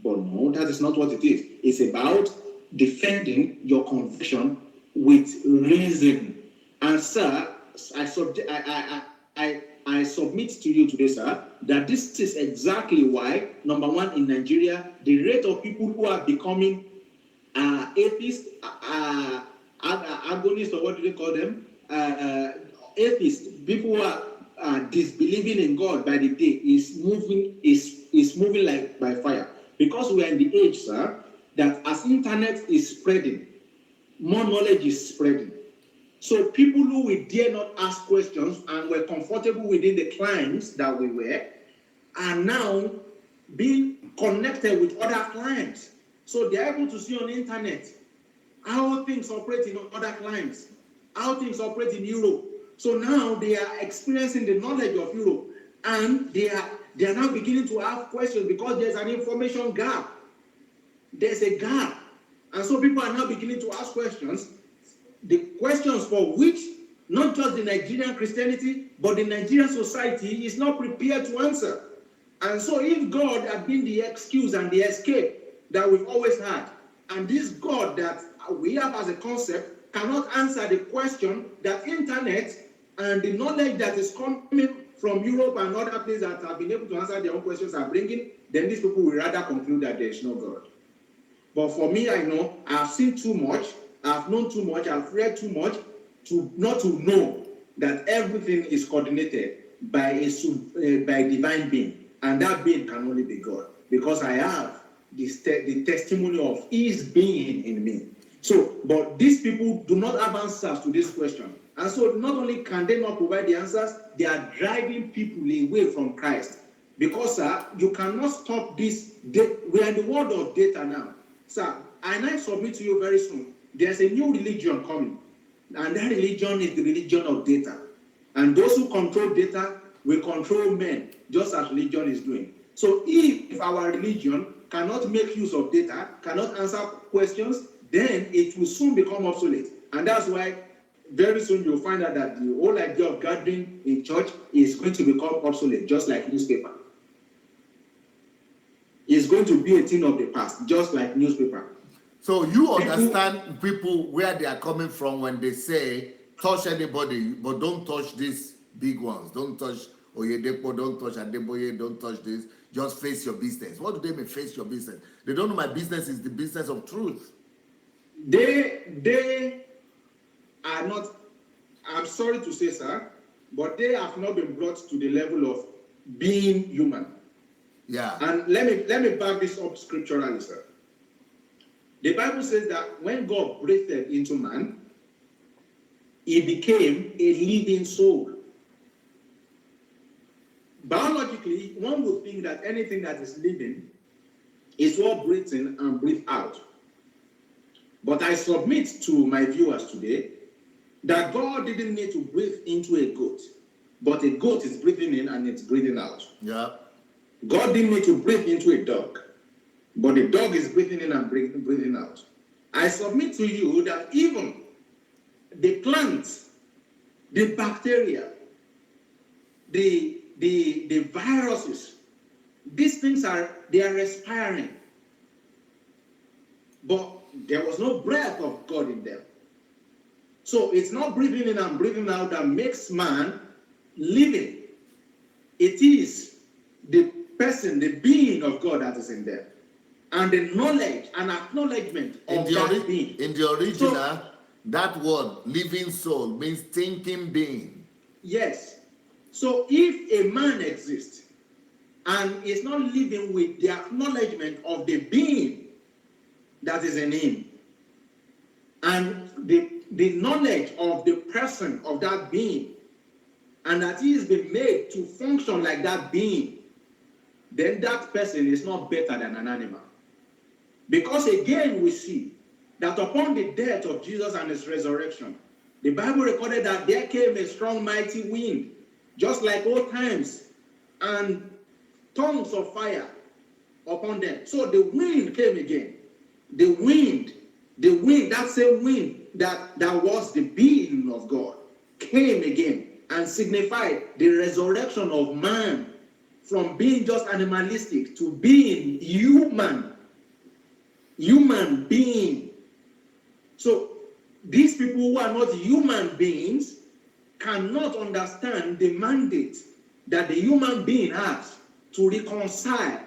But no, that is not what it is. It's about defending your conviction with reason. And sir, I submit to you today, sir, that this is exactly why, number one, in Nigeria, the rate of people who are becoming atheists agonists, or what do they call them? Atheists, people who are disbelieving in God by the day, is moving like by fire. Because we are in the age, sir, that as internet is spreading, more knowledge is spreading. So people who we dare not ask questions and were comfortable within the climes that we were are now being connected with other clients. So they're able to see on the internet how things operate in other clients, how things operate in Europe. So now they are experiencing the knowledge of Europe, and they are now beginning to have questions because there's an information gap. There's a gap. And so people are now beginning to ask questions, the questions for which not just the Nigerian Christianity, but the Nigerian society is not prepared to answer. And so if God had been the excuse and the escape that we've always had, and this God that we have as a concept cannot answer the question that internet and the knowledge that is coming from Europe and other places that have been able to answer their own questions are bringing, then these people will rather conclude that there is no God. But for me, I know I've seen too much, I've known too much, I've read too much to not to know that everything is coordinated by a divine being, and that being can only be God, because I have the testimony of His being in me. So, but these people do not have answers to this question, and so not only can they not provide the answers, they are driving people away from Christ. Because you cannot stop this. We are in the world of data now. Sir, and I submit to you very soon, there's a new religion coming, and that religion is the religion of data. And those who control data will control men, just as religion is doing. So if our religion cannot make use of data, cannot answer questions, then it will soon become obsolete. And that's why very soon you'll find out that the whole idea of gathering in church is going to become obsolete, just like newspaper. It's going to be a thing of the past, just like newspaper. So you understand people where they are coming from when they say, touch anybody, but don't touch these big ones. Don't touch Oyedepo, don't touch Adeboye, don't touch this. Just face your business. What do they mean, face your business? They don't know my business is the business of truth. They are not, I'm sorry to say, sir, but they have not been brought to the level of being human. Yeah. And let me back this up scripturally, sir. The Bible says that when God breathed into man, he became a living soul. Biologically, one would think that anything that is living is what breathes in and breathes out. But I submit to my viewers today that God didn't need to breathe into a goat, but a goat is breathing in and it's breathing out. Yeah. God didn't need to breathe into a dog, but the dog is breathing in and breathing out. I submit to you that even the plants, the bacteria, the viruses, these things they are respiring. But there was no breath of God in them. So it's not breathing in and breathing out that makes man living. It is the person, the being of God that is in them. And the knowledge and acknowledgement of that being. In the original, that word, living soul, means thinking being. Yes. So if a man exists and is not living with the acknowledgement of the being that is in him, and the knowledge of the person of that being, and that he has been made to function like that being, then that person is not better than an animal. Because again we see that upon the death of Jesus and his resurrection, the Bible recorded that there came a strong mighty wind, just like old times, and tongues of fire upon them. So the wind came again. The wind, that same wind that was the being of God, came again and signified the resurrection of man from being just animalistic to being human being. So these people who are not human beings cannot understand the mandate that the human being has to reconcile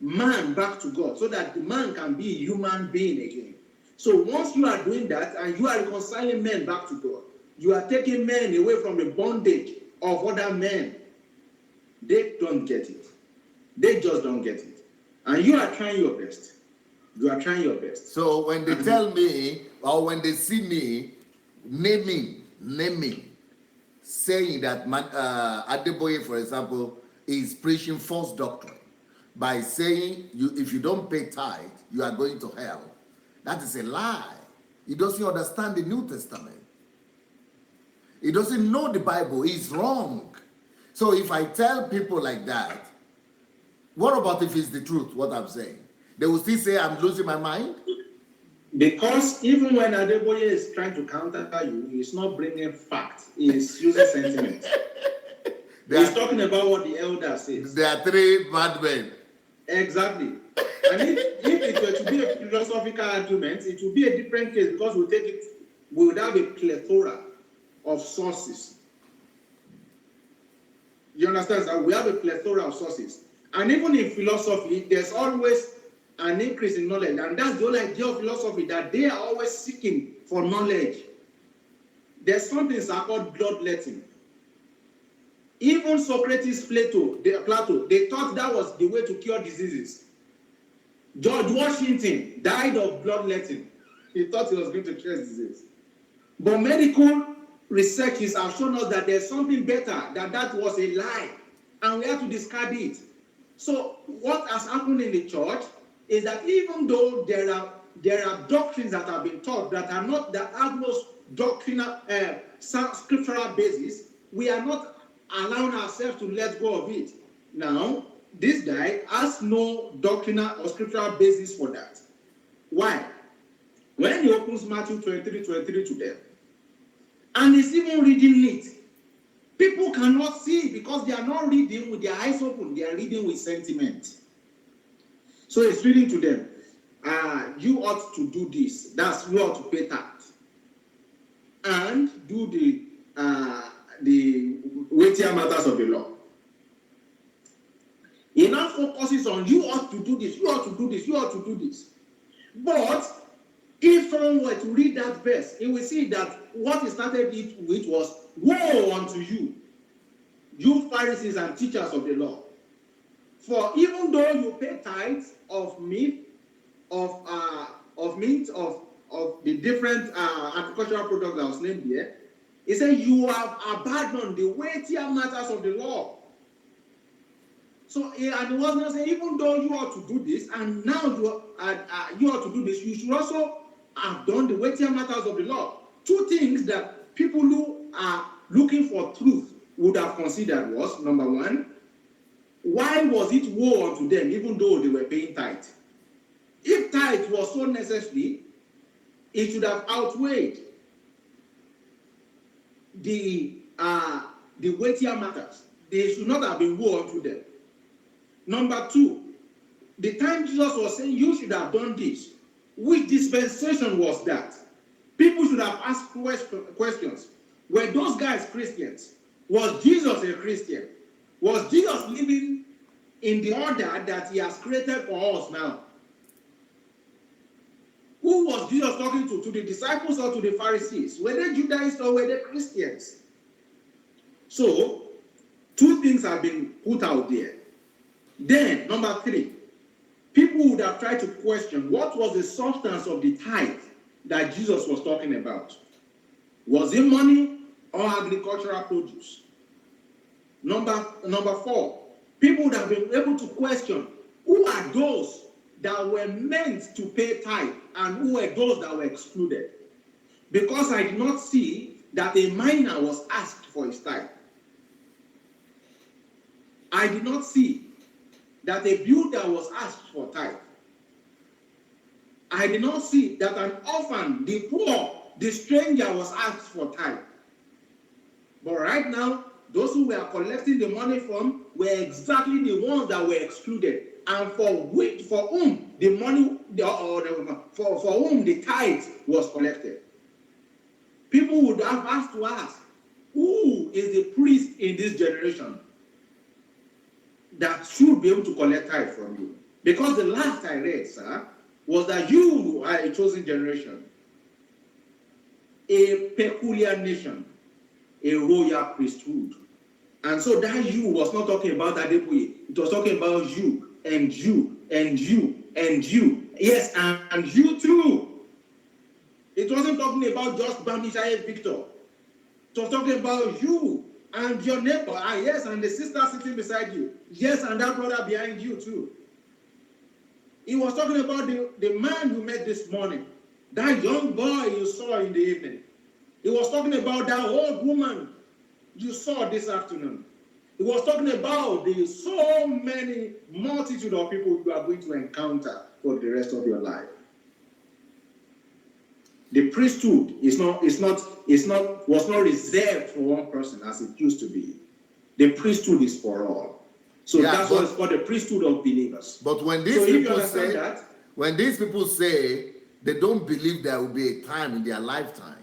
man back to God, so that the man can be a human being again. So once you are doing that and you are reconciling men back to God, you are taking men away from the bondage of other men. They don't get it. They just don't get it. And you are trying your best. You are trying your best. So when they tell me, or when they see me naming, saying that Adeboye, for example, is preaching false doctrine by saying if you don't pay tithe, you are going to hell. That is a lie. He doesn't understand the New Testament. He doesn't know the Bible. He's wrong. So if I tell people like that, what about if it's the truth, what I'm saying? They will still say I'm losing my mind? Because even when Adeboye is trying to counter you, he's not bringing facts. He's using sentiment. He's talking about what the elder says. There are three bad men. Exactly. And if it were to be a philosophical argument, it would be a different case because we would have a plethora of sources. You understand that? We have a plethora of sources. And even in philosophy, there's always an increase in knowledge. And that's the whole idea of philosophy, that they are always seeking for knowledge. There's something called bloodletting. Even Socrates, Plato, they thought that was the way to cure diseases. George Washington died of bloodletting. He thought he was going to cure disease. But medical researches have shown us that there's something better, that was a lie. And we have to discard it. So what has happened in the church is that even though there are doctrines that have been taught that have no doctrinal scriptural basis, we are not allowing ourselves to let go of it. Now, this guy has no doctrinal or scriptural basis for that. Why? When he opens Matthew 23 to them, and he's even reading it, people cannot see because they are not reading with their eyes open. They are reading with sentiment. So he's reading to them, you ought to do this. That's you ought to pay tax. And do the weightier matters of the law. He now focuses on you ought to do this, you ought to do this, you ought to do this. But if someone were to read that verse, he will see that what he started it with was, woe unto you, you Pharisees and teachers of the law. For even though you pay tithes of meat, of the different agricultural products that was named here, he said you have abandoned the weightier matters of the law. So, and he was not saying, even though you ought to do this, and now you ought to do this, you should also have done the weightier matters of the law. Two things that people who are looking for truth would have considered was, number one, why was it woe unto them even though they were paying tithe? If tithe was so necessary, it should have outweighed the weightier matters. They should not have been woe unto them. Number two, the time Jesus was saying you should have done this, which dispensation was that? People should have asked questions. Were those guys Christians? Was Jesus a Christian? Was Jesus living in the order that he has created for us now? Who was Jesus talking to? To the disciples or to the Pharisees? Were they Judaizers or were they Christians? So, two things have been put out there. Then, number three, people would have tried to question what was the substance of the tithe that Jesus was talking about. Was it money or agricultural produce? Number four, people would have been able to question who are those that were meant to pay tithe and who were those that were excluded. Because I did not see that a miner was asked for his tithe. I did not see that a builder was asked for tithe. I did not see that an orphan, the poor, the stranger was asked for tithe. But right now, those who were collecting the money from were exactly the ones that were excluded, and for whom the money for whom the tithe was collected. People would have asked to ask, who is the priest in this generation that should be able to collect tithe from you? Because the last I read, sir, was that you are a chosen generation, a peculiar nation, a royal priesthood. And so that you was not talking about Adeboye. It was talking about you and you and you and you. Yes, and you too. It wasn't talking about just Bamisaye Victor. It was talking about you and your neighbor. Ah, yes, and the sister sitting beside you. Yes, and that brother behind you too. He was talking about the man you met this morning, that young boy you saw in the evening. He was talking about that old woman you saw this afternoon. He was talking about the so many multitude of people you are going to encounter for the rest of your life. The priesthood was not reserved for one person as it used to be. The priesthood is for all. So that's what it's called, the priesthood of believers. But when these when these people say they don't believe there will be a time in their lifetime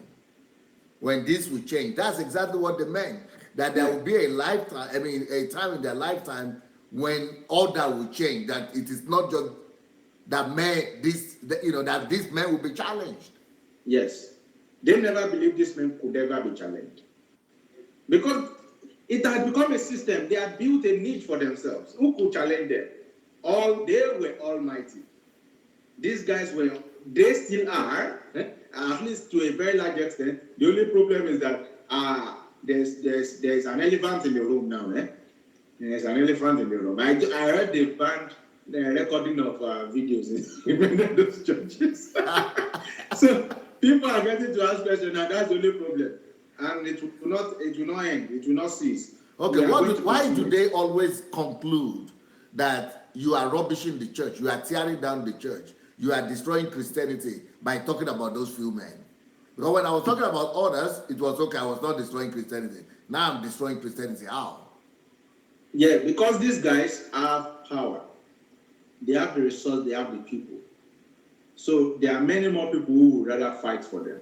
when this will change, that's exactly what they meant. That there will be a lifetime, a time in their lifetime when all that will change. That it is not just that that this man will be challenged. Yes, they never believed this man could ever be challenged because it had become a system. They had built a niche for themselves. Who could challenge them? They were almighty. These guys they still are, at least to a very large extent. The only problem is that there's an elephant in the room now. There's an elephant in the room. I heard they banned the recording of videos in those churches. So people are getting to ask questions, and that's the only problem. And it will not end. It will not cease. Okay, why do they always conclude that you are rubbishing the church, you are tearing down the church, you are destroying Christianity by talking about those few men? Because when I was talking about others, it was okay, I was not destroying Christianity. Now I'm destroying Christianity. How? Yeah, because these guys have power. They have the resource, they have the people. So there are many more people who would rather fight for them.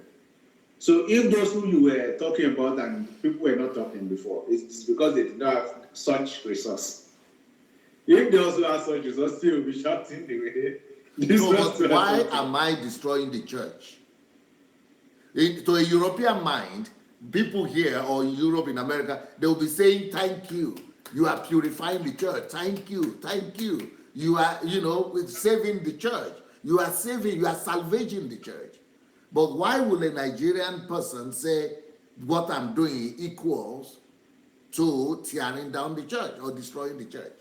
So if those who you were talking about and people were not talking before, it's because they did not have such resource. If they also have such resource, they will be shouting the way. No, but why am I destroying the church? To a European mind, people here or in Europe, in America, they will be saying, thank you. You are purifying the church. Thank you. Thank you. You are, saving the church. You are salvaging the church. But why will a Nigerian person say what I'm doing equals to tearing down the church or destroying the church?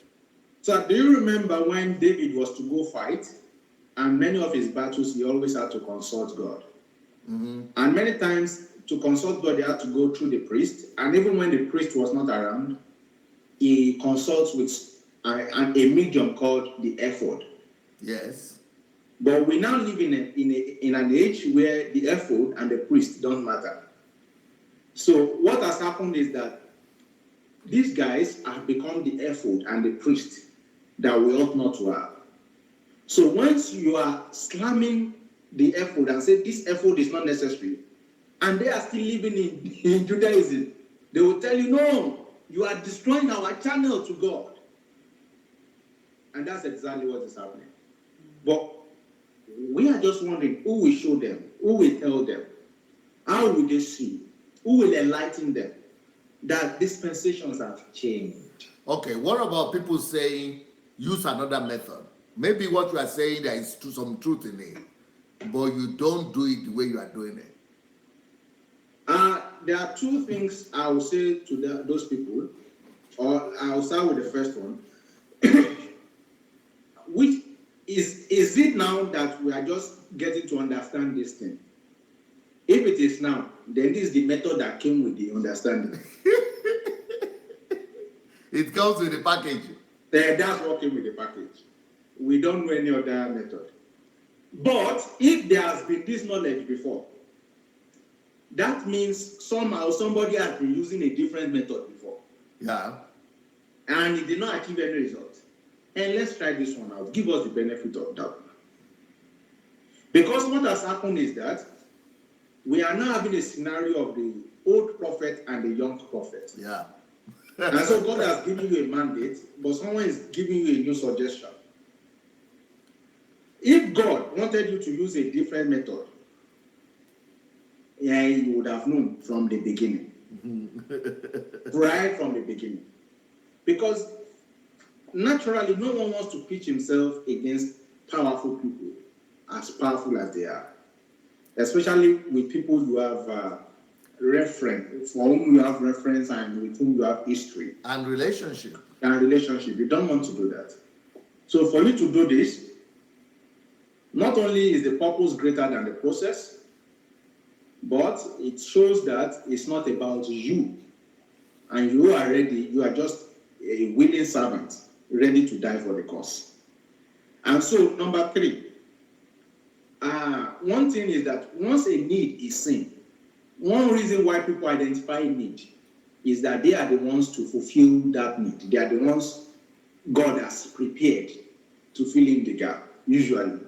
So do you remember when David was to go fight, and many of his battles he always had to consult God? Mm-hmm. And many times to consult God, they had to go through the priest. And even when the priest was not around, he consults with a medium called the ephod. Yes. But we now live in an age where the ephod and the priest don't matter. So what has happened is that these guys have become the ephod and the priest that we ought not to have. So once you are slamming the ephod and say this ephod is not necessary, and they are still living in Judaism, they will tell you, no, you are destroying our channel to God. And that's exactly what is happening. But we are just wondering who will show them, who will tell them, how will they see, who will enlighten them that dispensations have changed. Okay, what about people saying use another method? Maybe what you are saying there is some truth in it, but you don't do it the way you are doing it. There are two things I will say to those people, or I'll start with the first one. Which is it now that we are just getting to understand this thing? If it is now, then this is the method that came with the understanding. It comes with the package. That's what came with the package. We don't know any other method. But if there has been this knowledge before, that means somehow somebody has been using a different method before. Yeah. And it did not achieve any result. And let's try this one out. Give us the benefit of doubt. Because what has happened is that we are now having a scenario of the old prophet and the young prophet. Yeah. And so God has given you a mandate, but someone is giving you a new suggestion. If God wanted you to use a different method, yeah, you would have known from the beginning. Right from the beginning. Because naturally, no one wants to pitch himself against powerful people, as powerful as they are. Especially with people you have reference, for whom you have reference and with whom you have history. And relationship. You don't want to do that. So for you to do this, not only is the purpose greater than the process, but it shows that it's not about you. And you are ready, you are just a willing servant, ready to die for the cause. And so, number 3, one thing is that once a need is seen, one reason why people identify need is that they are the ones to fulfill that need. They are the ones God has prepared to fill in the gap, usually.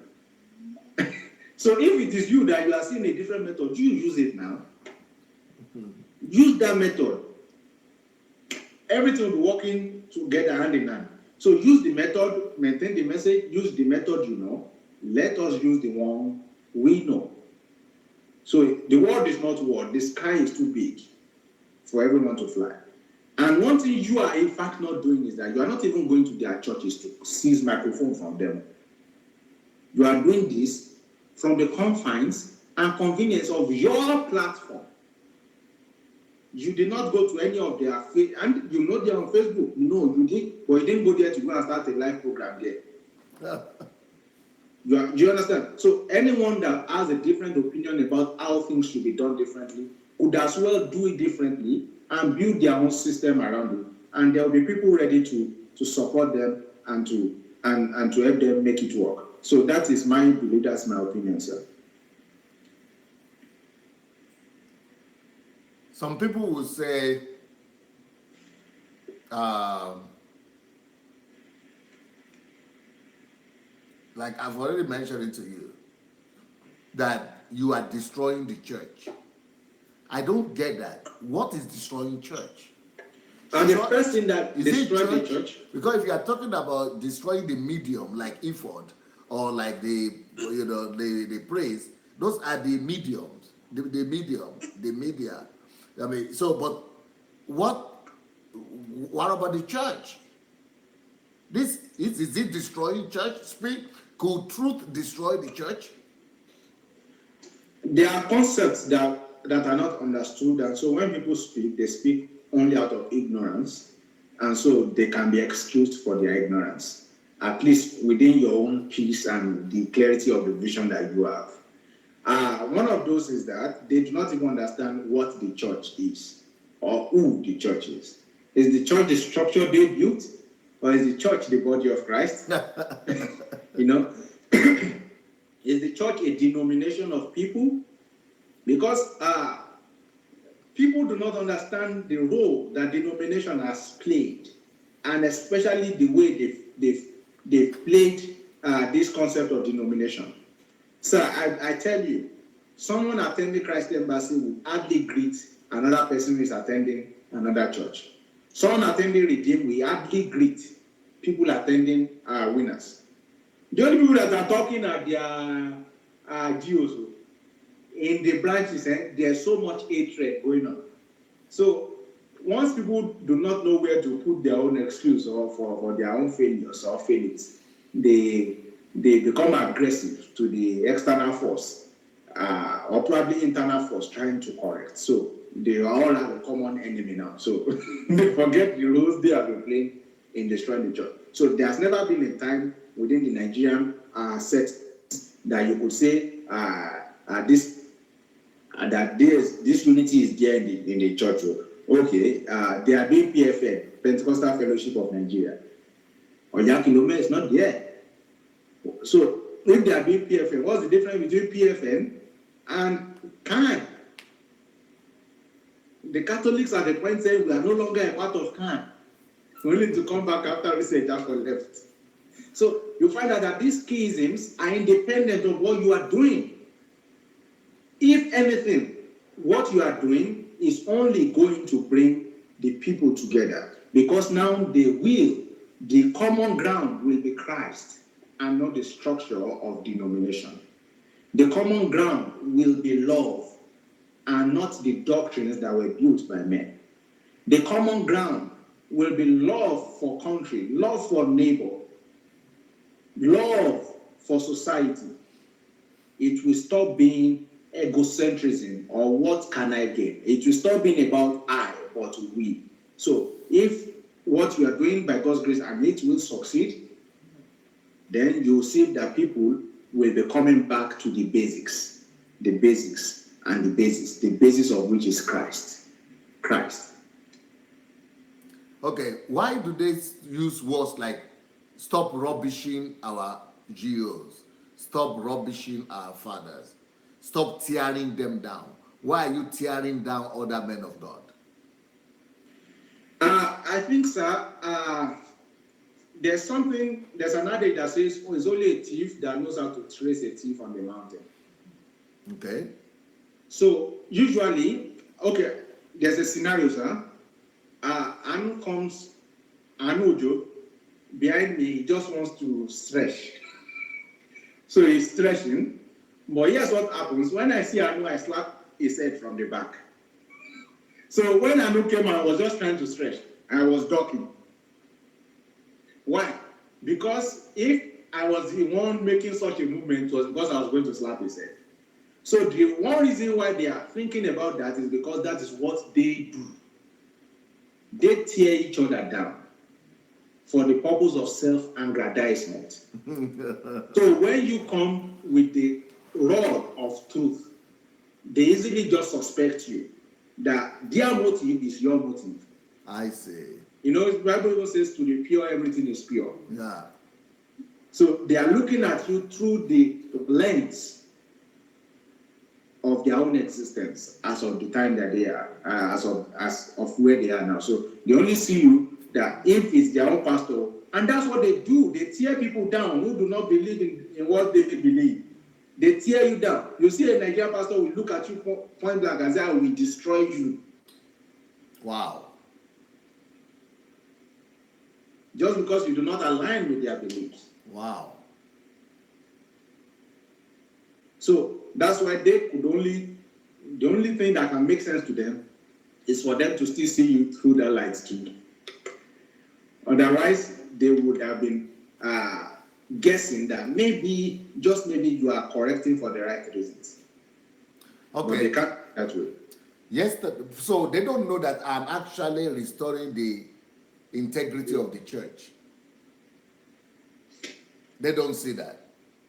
So if it is you that you are seeing a different method, you use it now. Use that method. Everything will be working together hand in hand. So use the method, maintain the message, use the method you know. Let us use the one we know. So the world is not world. The sky is too big for everyone to fly. And one thing you are in fact not doing is that you are not even going to their churches to seize microphone from them. You are doing this from the confines and convenience of your platform. You did not go to any of their and you know they're on Facebook. No, you did, but you didn't go there to go and start a live program there. Do you understand? So anyone that has a different opinion about how things should be done differently could as well do it differently and build their own system around it. And there will be people ready to support them and to help them make it work. So that is my belief, that's my opinion, sir. Some people will say, like I've already mentioned it to you, that you are destroying the church. I don't get that. What is destroying church? And the first thing that destroyed the church? Because if you are talking about destroying the medium, like ephod, or like the praise, those are the mediums, the media. I mean, so, but what about the church? Is it destroying church? Could truth destroy the church? There are concepts that are not understood, and so when people speak, they speak only out of ignorance, and so they can be excused for their ignorance, at least within your own peace and the clarity of the vision that you have. One of those is that they do not even understand what the church is or who the church is. Is the church the structure they built, or is the church the body of Christ? You know, is the church a denomination of people? Because people do not understand the role that denomination has played, and especially the way they've played this concept of denomination. So I tell you, someone attending Christ Embassy will hardly greet another person who is attending another church. Someone attending Redeem will hardly greet people attending Winners. The only people that are talking are their GOs. In the branches, there's so much hatred going on. So once people do not know where to put their own excuse or for their own failures or failings, they become aggressive to the external force or probably internal force trying to correct. So they all have a common enemy now. So they forget the roles they have been playing in destroying the church. So there's never been a time within the Nigerian set that you could say this unity is there in the church. Okay, they are doing PFN, Pentecostal Fellowship of Nigeria. Oyakilome is not there. So if they are doing PFN, what's the difference between PFN and CAN? The Catholics at the point saying we are no longer a part of CAN. We need to come back after research after left. So you find out that these schisms are independent of what you are doing. If anything, what you are doing is only going to bring the people together, because now the common ground will be Christ. and not the structure of denomination. The common ground will be love and not the doctrines that were built by men. The common ground will be love for country, love for neighbor, love for society. It will stop being egocentrism or what can I gain. It will stop being about I, but we. So if what we are doing by God's grace and it will succeed, then you will see that people will be coming back to the basics and the basis of which is Christ. Okay, why do they use words like stop rubbishing our GOs, stop rubbishing our fathers, stop tearing them down? Why are you tearing down other men of God? I think, sir, there's an adage that says, it's only a thief that knows how to trace a thief on the mountain. Okay. So usually, okay, there's a scenario, sir. Anu comes, Anujo, behind me, he just wants to stretch. So he's stretching. But here's what happens. When I see Anu, I slap his head from the back. So when Anu came, I was just trying to stretch. I was ducking. Why? Because if I was the one making such a movement, it was because I was going to slap his head. So the one reason why they are thinking about that is because that is what they do. They tear each other down for the purpose of self-aggrandizement. So when you come with the rod of truth, they easily just suspect you that their motive is your motive. I see. You know, the Bible even says to the pure, everything is pure. Yeah. So they are looking at you through the lens of their own existence as of the time that they are, as of where they are now. So they only see you that if it's their own pastor, and that's what they do. They tear people down who do not believe in what they believe. They tear you down. You see a Nigerian pastor will look at you point blank and say, I will destroy you. Wow. Just because you do not align with their beliefs. Wow. So that's why the only thing that can make sense to them is for them to still see you through the light too. Otherwise, they would have been guessing that maybe, just maybe, you are correcting for the right reasons. Okay. But they can't that way. Yes, so they don't know that I'm actually restoring the integrity of the church. They don't see that.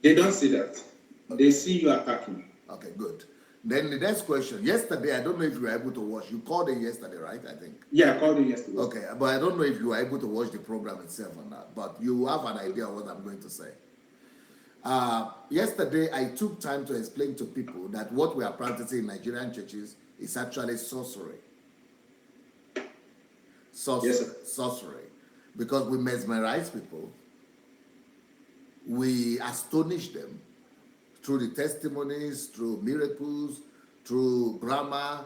They don't see that. They see you attacking. Okay, good. Then the next question. Yesterday, I don't know if you were able to watch. You called in yesterday, right? I think. Yeah, I called you yesterday. Okay, but I don't know if you were able to watch the program itself or not. But you have an idea of what I'm going to say. Yesterday, I took time to explain to people that what we are practicing in Nigerian churches is actually sorcery. Yes, sir. Sorcery. Because we mesmerize people. We astonish them through the testimonies, through miracles, through grammar,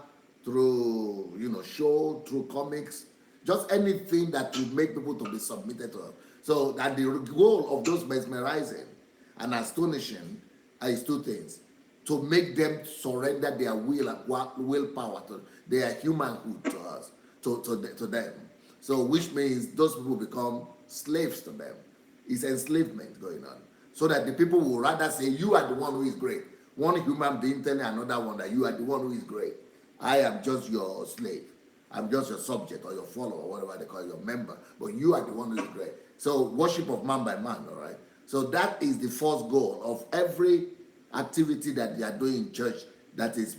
through show, through comics, just anything that will make people to be submitted to us. So that the goal of those mesmerizing and astonishing is two things: to make them surrender their willpower to their humanhood to us, to them. So which means those people become slaves to them. It's enslavement going on. So that the people will rather say, you are the one who is great. One human being telling another one that you are the one who is great. I am just your slave. I'm just your subject or your follower, or whatever they call it, your member. But you are the one who is great. So worship of man by man, all right? So that is the first goal of every activity that they are doing in church that is,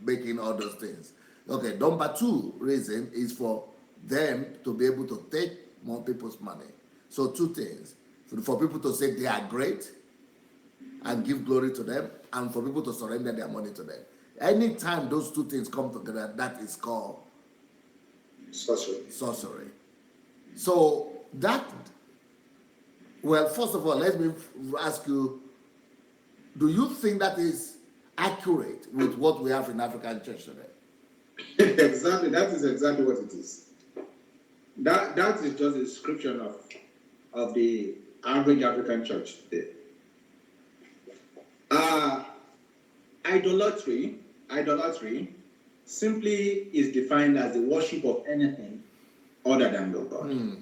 making all those things. Okay, number two reason is for them to be able to take more people's money. So two things. For people to say they are great and give glory to them, and for people to surrender their money to them. Anytime those two things come together, that is called sorcery. So that, first of all, let me ask you, do you think that is accurate with what we have in African church today? Exactly, that is exactly what it is. That is just a description of the average African church today. Idolatry simply is defined as the worship of anything other than God.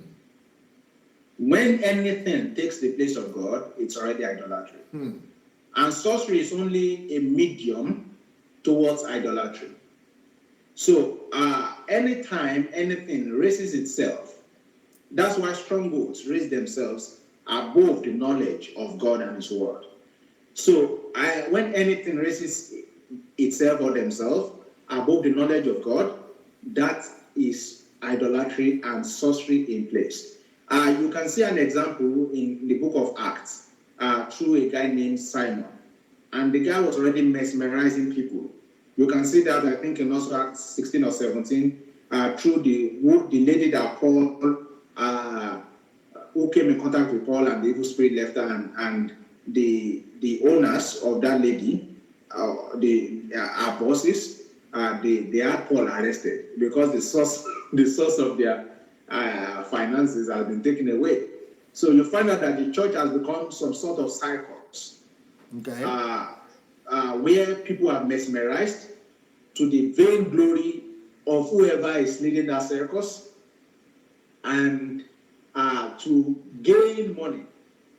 When anything takes the place of God, it's already idolatry. And sorcery is only a medium towards idolatry. So anytime anything raises itself, that's why strongholds raise themselves above the knowledge of God and His Word. So when anything raises itself or themselves above the knowledge of God, that is idolatry and sorcery in place. You can see an example in the book of Acts through a guy named Simon. And the guy was already mesmerizing people. You can see that, I think, in also Acts 16 or 17, through the lady that Paul, who came in contact with Paul, and the evil spirit left her, and the owners of that lady, our bosses, they had Paul arrested because the source of their finances has been taken away. So you find out that the church has become some sort of circus, where people are mesmerized to the vain glory of whoever is leading that circus, and to gain money.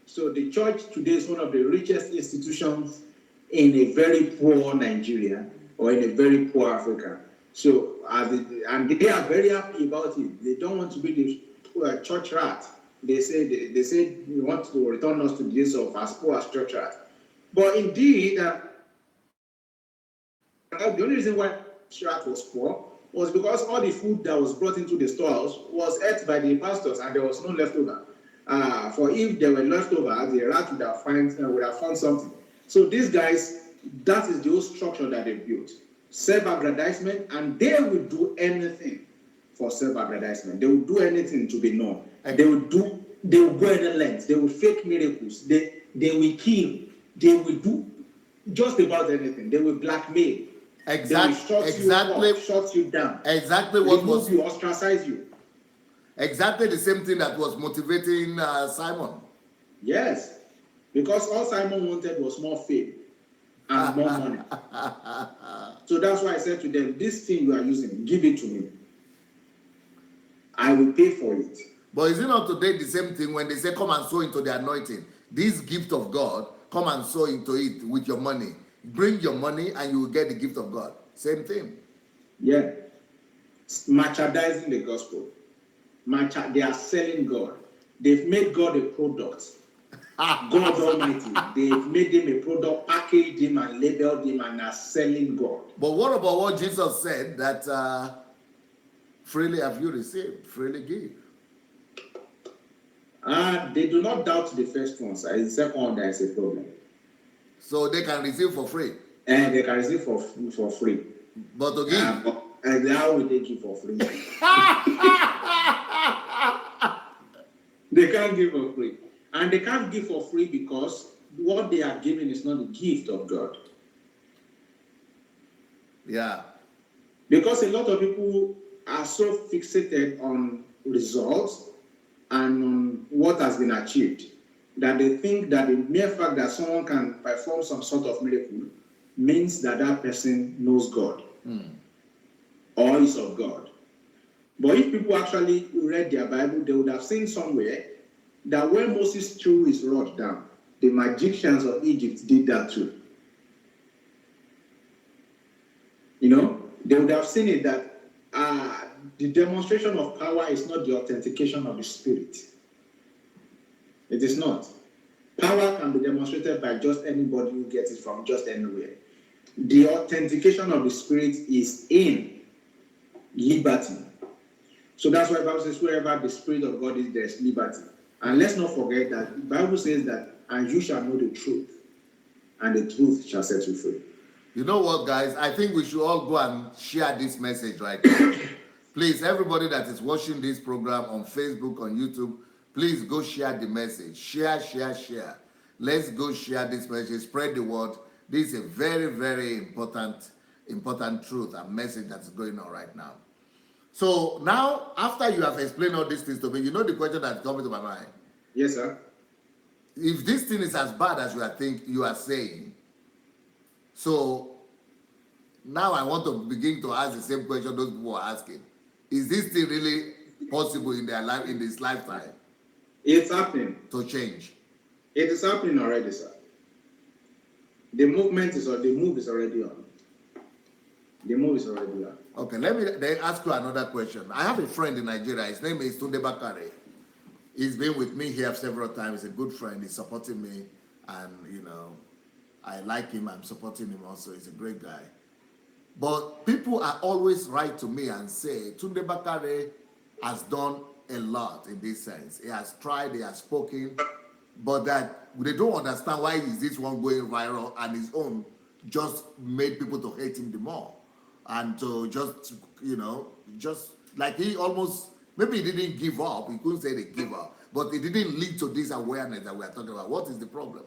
So the church today is one of the richest institutions in a very poor Nigeria or in a very poor Africa. So, and they are very happy about it. They don't want to be the church rat. They say we want to return us to the days of as poor as church rat. But indeed, the only reason why church rat was poor was because all the food that was brought into the storehouse was ate by the pastors, and there was no leftover. For if there were leftovers, the rat would have found something. So these guys, that is the whole structure that they built. Self-aggrandizement, and they will do anything for self-aggrandizement. They will do anything to be known. They will go any length. They will fake miracles. They will kill. They will do just about anything. They will blackmail. Exactly. Shut you down. Exactly what was you, ostracize you. Exactly the same thing that was motivating Simon. Yes, because all Simon wanted was more fame and more money. So that's why I said to them, this thing you are using, give it to me. I will pay for it. But is it not today the same thing when they say, come and sow into the anointing? This gift of God, come and sow into it with your money. Bring your money and you will get the gift of God. Same thing. Yeah. Merchandising the gospel. They are selling God. They've made God a product. God Almighty. They've made him a product, packaged him and labeled him, and are selling God. But what about what Jesus said that freely have you received, freely give? They do not doubt the first one, sir. It's the second one that is a problem. So they can receive for free? And they can receive for free. But to give? And how will they give for free? They can't give for free. And they can't give for free because what they are giving is not the gift of God. Yeah. Because a lot of people are so fixated on results and on what has been achieved that they think that the mere fact that someone can perform some sort of miracle means that that person knows God or is of God. But if people actually read their Bible, they would have seen somewhere that when Moses threw his rod down, the magicians of Egypt did that too. You know, they would have seen it that the demonstration of power is not the authentication of the spirit. It is not. Power can be demonstrated by just anybody who gets it from just anywhere. The authentication of the spirit is in liberty. So that's why the Bible says, wherever the Spirit of God is, there is liberty. And let's not forget that the Bible says that, and you shall know the truth, and the truth shall set you free. You know what, guys? I think we should all go and share this message right now. Please, everybody that is watching this program on Facebook, on YouTube, please go share the message. Share. Let's go share this message. Spread the word. This is a very, very important truth and message that's going on right now. So now, after you have explained all these things to me, you know the question that's coming to my mind. Yes, sir. if this thing is as bad as you are saying, so now I want to begin to ask the same question those people are asking. Is this thing really possible in their life, in this lifetime? It's happening. To change? It is happening already, sir. The move is already on. The move is already on. Okay, let me then ask you another question. I have a friend in Nigeria. His name is Tunde Bakare. He's been with me here several times. He's a good friend. He's supporting me, and I like him. I'm supporting him also. He's a great guy. But people are always write to me and say Tunde Bakare has done a lot in this sense. He has tried. He has spoken, but that they don't understand why is this one going viral, and his own just made people to hate him the more. And to just like he almost, maybe he didn't give up. He couldn't say they give up, but it didn't lead to this awareness that we are talking about. What is the problem?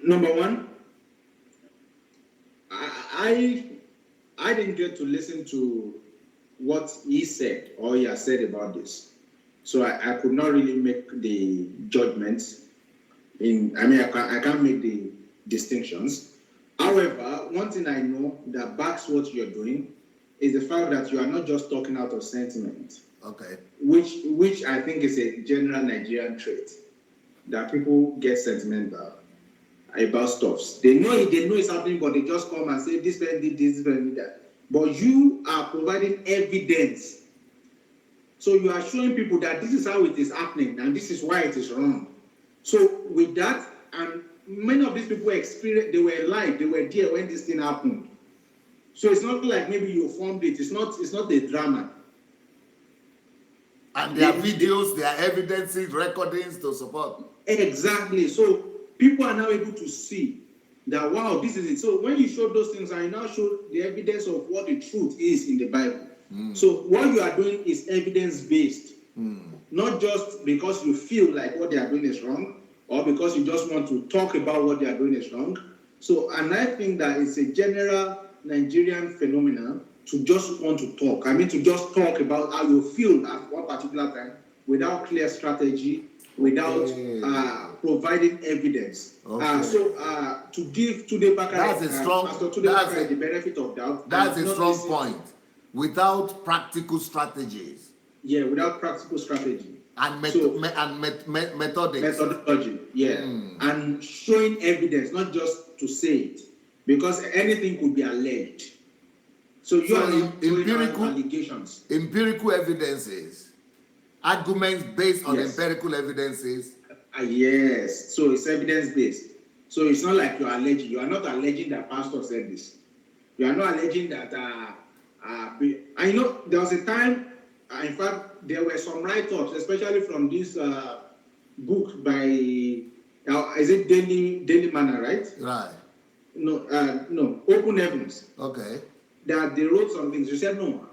Number one, I didn't get to listen to what he said or he has said about this, so I could not really make the judgments. I can't make the distinctions. However, one thing I know that backs what you're doing is the fact that you are not just talking out of sentiment. Okay. Which I think is a general Nigerian trait, that people get sentimental about stuffs. They know it's happening, but they just come and say this person did this, this person did that. But you are providing evidence. So you are showing people that this is how it is happening and this is why it is wrong. So with that, and many of these people experienced, they were alive, they were there when this thing happened. So it's not like maybe you formed it. It's not a drama. And there are videos, there are evidences, recordings to support. Exactly. So people are now able to see that, wow, this is it. So when you show those things, I now show the evidence of what the truth is in the Bible. So what you are doing is evidence-based. Not just because you feel like what they are doing is wrong, or because you just want to talk about what they are doing is wrong. So, and I think that it's a general Nigerian phenomenon to just want to talk. To just talk about how you feel at one particular time without clear strategy, without providing evidence. To give Tunde Bakare, the benefit of doubt. That's a strong point. Without practical strategies. Yeah, without practical strategy. And methodology. Yeah. And showing evidence, not just to say it. Because anything could be alleged. So you are not empirical allegations. Empirical evidences. Arguments based on empirical evidences. Yes. So it's evidence-based. So it's not like you are alleging. You are not alleging that pastor said this. You are not alleging that I know there was a time, in fact, there were some write-ups, especially from this book by, is it Daily Manor, right? Right. No, Open Heavens. Okay. That they wrote some things. You said, no,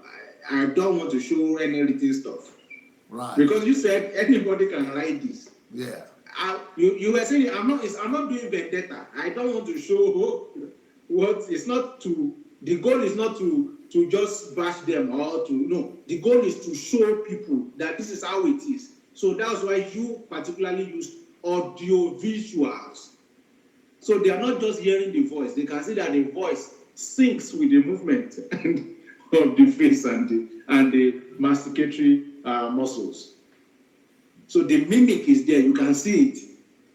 I don't want to show any written stuff. Right. Because you said anybody can write this. Yeah. You were saying, I'm not doing vendetta. I don't want to show what, it's not to, the goal is not to just bash them or the goal is to show people that this is how it is. So that's why you particularly use audio visuals. So they are not just hearing the voice, they can see that the voice syncs with the movement of the face and the masticatory muscles. So the mimic is there, you can see it.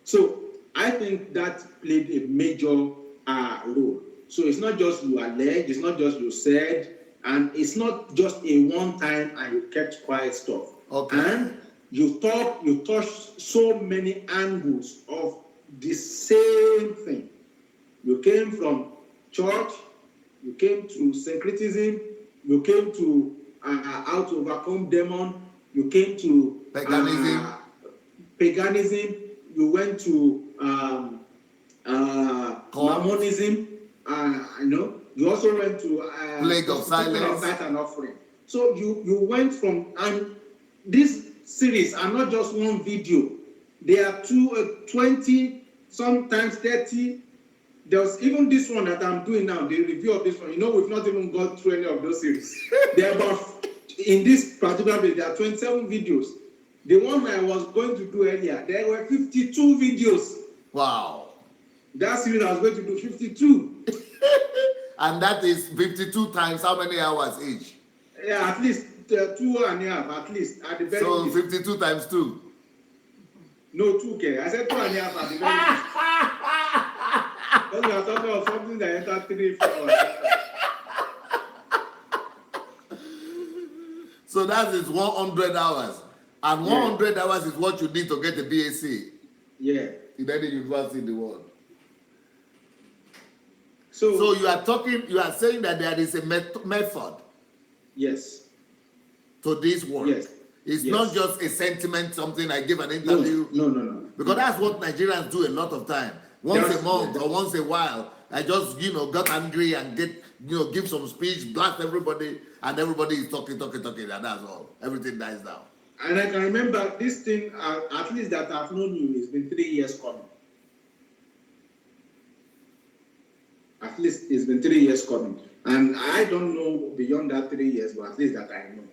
So I think that played a major role. So it's not just you alleged, it's not just you said, and it's not just a one time and you kept quiet stuff. Okay. And you touched so many angles of the same thing. You came from church, you came to syncretism, you came to how to overcome demon, you came to paganism, you went to Mormonism, you also went to plague of silence and offering. So you went from, and this series are not just one video. They are 20, sometimes 30 There's even this one that I'm doing now, the review of this one. You know, we've not even gone through any of those series. There are about, in this particular video, there are 27 videos. The one I was going to do earlier, there were 52 videos. Wow. That series I was going to do 52. And that is 52 times how many hours each? Yeah, at least 2.5, at least, at the very least. So 52 times 2. No, 2K. I said 2.5 at the very least. Because we are talking of something that entered 3-4 hours. So that is 100 hours. And 100 hours is what you need to get a BAc. Yeah. In any university in the world. So you are saying that there is a method. Yes. To this work. Yes. It's yes. not just a sentiment, something I give an interview. No. Because that's what Nigerians do a lot of time. Once a month or once a while, I just, got angry and give some speech, blast everybody, and everybody is talking, and that's all. Everything dies down. And I can remember this thing, at least that I've known you, it's been 3 years coming. At least it's been 3 years coming. And I don't know beyond that 3 years, but at least that I know.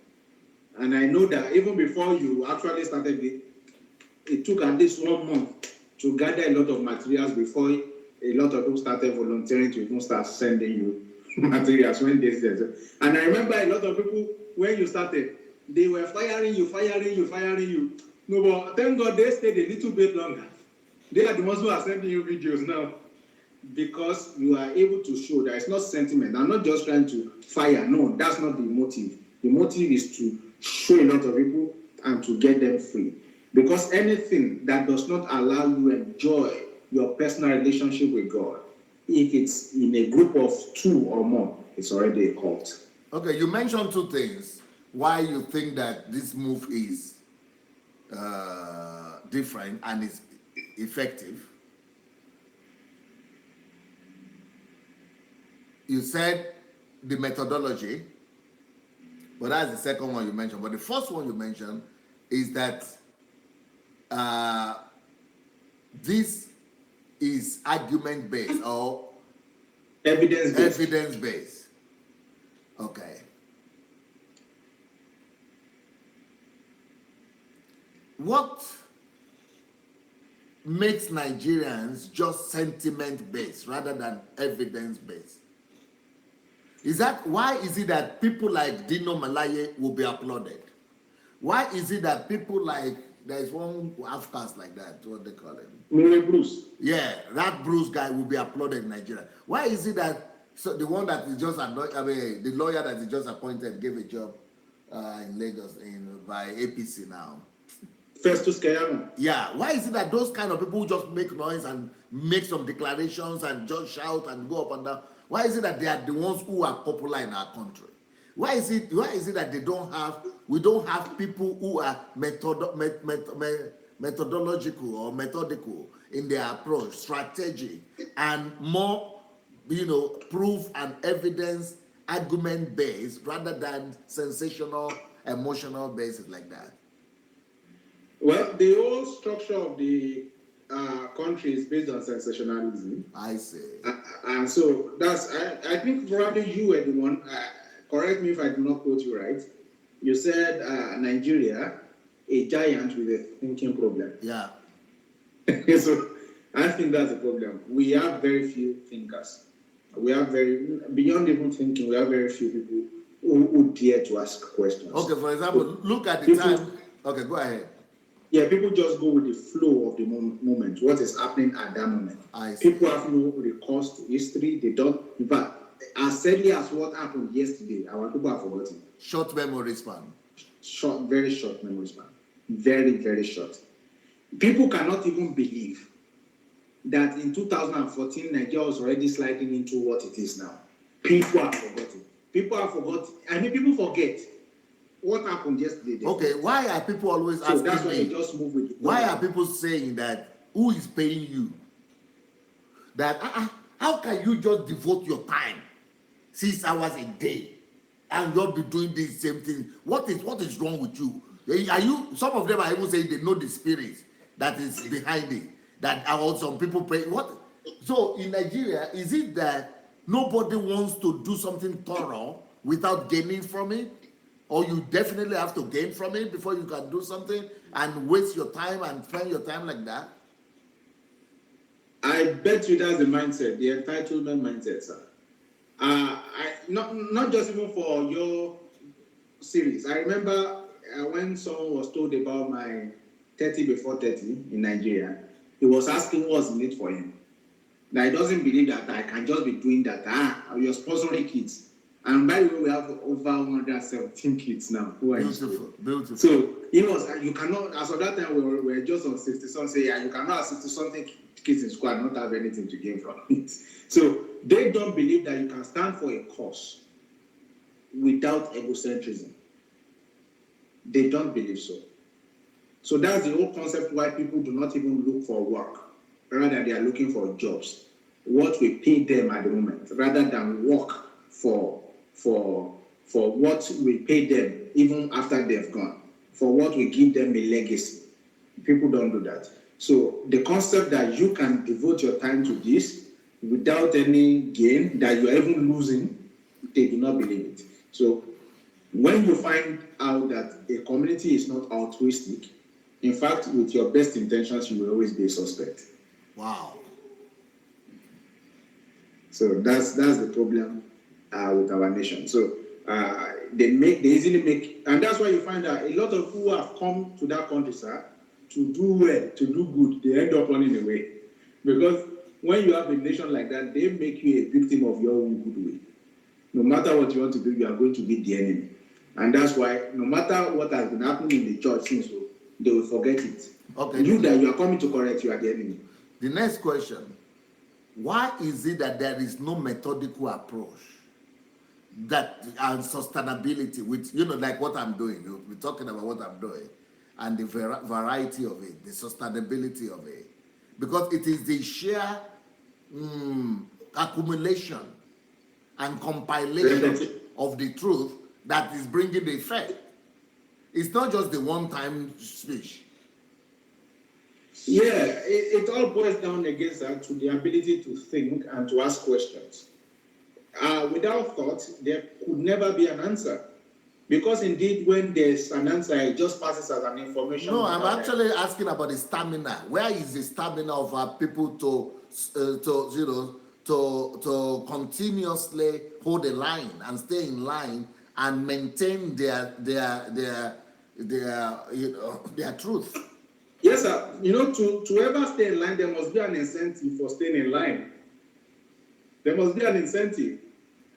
And I know that even before you actually started it took at least 1 month to gather a lot of materials before a lot of people started volunteering to even start sending you materials when they said. And I remember a lot of people, when you started, they were firing you. No, but thank God they stayed a little bit longer. They are the ones who are sending you videos now. Because you are able to show that it's not sentiment. I'm not just trying to fire. No, that's not the motive. The motive is to show a lot of people and to get them free. Because anything that does not allow you enjoy your personal relationship with God, if it's in a group of 2 or more, it's already a cult. Okay, you mentioned 2 things why you think that this move is different and is effective. You said the methodology, but that's the second one you mentioned. But the first one you mentioned is that this is argument-based or evidence-based. Okay. What makes Nigerians just sentiment-based rather than evidence-based? Why is it that people like Dino Malaye will be applauded? Why is it that people like, there's one half-caste like that, what they call him? Bruce. Yeah, that Bruce guy will be applauded in Nigeria. Why is it that the one that is just the lawyer that is just appointed gave a job in Lagos by APC now? Festus Keyamo. Yeah, why is it that those kind of people who just make noise and make some declarations and just shout and go up and down, why is it that they are the ones who are popular in our country? Why is it that we don't have people who are methodological or methodical in their approach, strategy, and more, proof and evidence, argument based rather than sensational, emotional basis like that? Well, the whole structure of the country is based on sensationalism. I see. And so I think probably you were the one, correct me if I do not quote you right, you said Nigeria, a giant with a thinking problem. Yeah. So I think that's a problem. We have very few thinkers. We have beyond even thinking, we have very few people who dare to ask questions. Okay, for example, look at the time. Okay, go ahead. Yeah, people just go with the flow of the moment, what is happening at that moment. People have no recourse to history. They don't, in fact, as early as what happened yesterday, our people have forgotten. Short memory span. Very short memory span. Very, very short. People cannot even believe that in 2014, Nigeria was already sliding into what it is now. People have forgotten. People forget. What happened yesterday? Okay, why are people always asking that's why me? they just move with it. Why are people saying that? Who is paying you? That how can you just devote your time 6 hours a day and not be doing the same thing? What is wrong with you? Are you? Some of them are even saying they know the spirit that is behind it. That some people pray. What? So in Nigeria, is it that nobody wants to do something thorough without gaining from it? Or you definitely have to gain from it before you can do something and waste your time and spend your time like that? I bet you that's the mindset, the entitlement mindset, sir. Not just even for your series. I remember when someone was told about my 30 before 30 in Nigeria, he was asking what's in it for him. Now, he doesn't believe that I can just be doing that. You're sponsoring kids. And by the way, we have over 117 kids now who are in school. Beautiful. So he was, you cannot, as of that time, we were just on 60 something, say, yeah, you cannot have 60 something kids in school and not have anything to gain from it. So they don't believe that you can stand for a cause without egocentrism. They don't believe so. So that's the whole concept why people do not even look for work. Rather, they are looking for jobs. What we pay them at the moment, rather than work for what we pay them even after they've gone, for what we give them a legacy. People don't do that. So the concept that you can devote your time to this without any gain, that you're even losing, they do not believe it. So when you find out that a community is not altruistic, in fact, with your best intentions, you will always be a suspect. Wow. So that's the problem with our nation. So they easily make, and that's why you find that a lot of who have come to that country, sir, to do well, to do good, they end up running away. Because when you have a nation like that, they make you a victim of your own goodwill. No matter what you want to do, you are going to be the enemy. And that's why, no matter what has been happening in the church since, they will forget it. Okay. You that you are coming to correct, you are the enemy. The next question, why is it that there is no methodical approach that and sustainability with, like what I'm doing, we're talking about what I'm doing, and the variety of it, the sustainability of it, because it is the sheer accumulation and compilation of the truth that is bringing the effect. It's not just the one-time speech. Yeah, it all boils down against that to the ability to think and to ask questions. Without thought, there could never be an answer. Because indeed, when there's an answer, it just passes as an information. No, I'm actually asking about the stamina. Where is the stamina of our people to continuously hold the line and stay in line and maintain their truth? Yes, sir. To ever stay in line, there must be an incentive for staying in line. There must be an incentive.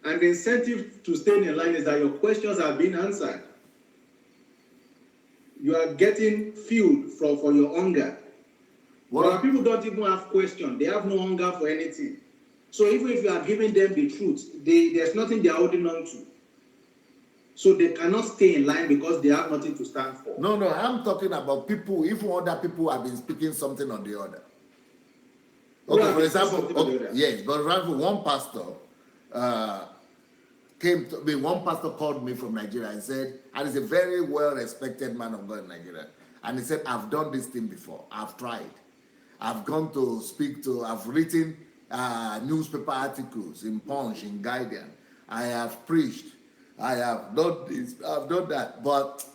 And the incentive to staying in line is that your questions are being answered. You are getting fuel for your hunger. But people don't even have questions. They have no hunger for anything. So even if you are giving them the truth, there's nothing they are holding on to. So they cannot stay in line because they have nothing to stand for. No, I'm talking about people, even other people have been speaking something on the other. Okay, for example, yes, but one pastor came to me, one pastor called me from Nigeria and said, and he's a very well-respected man of God in Nigeria, and he said, I've done this thing before, I've tried. I've gone to I've written newspaper articles in Punch, in Guardian. I have preached. I have done this, I've done that, but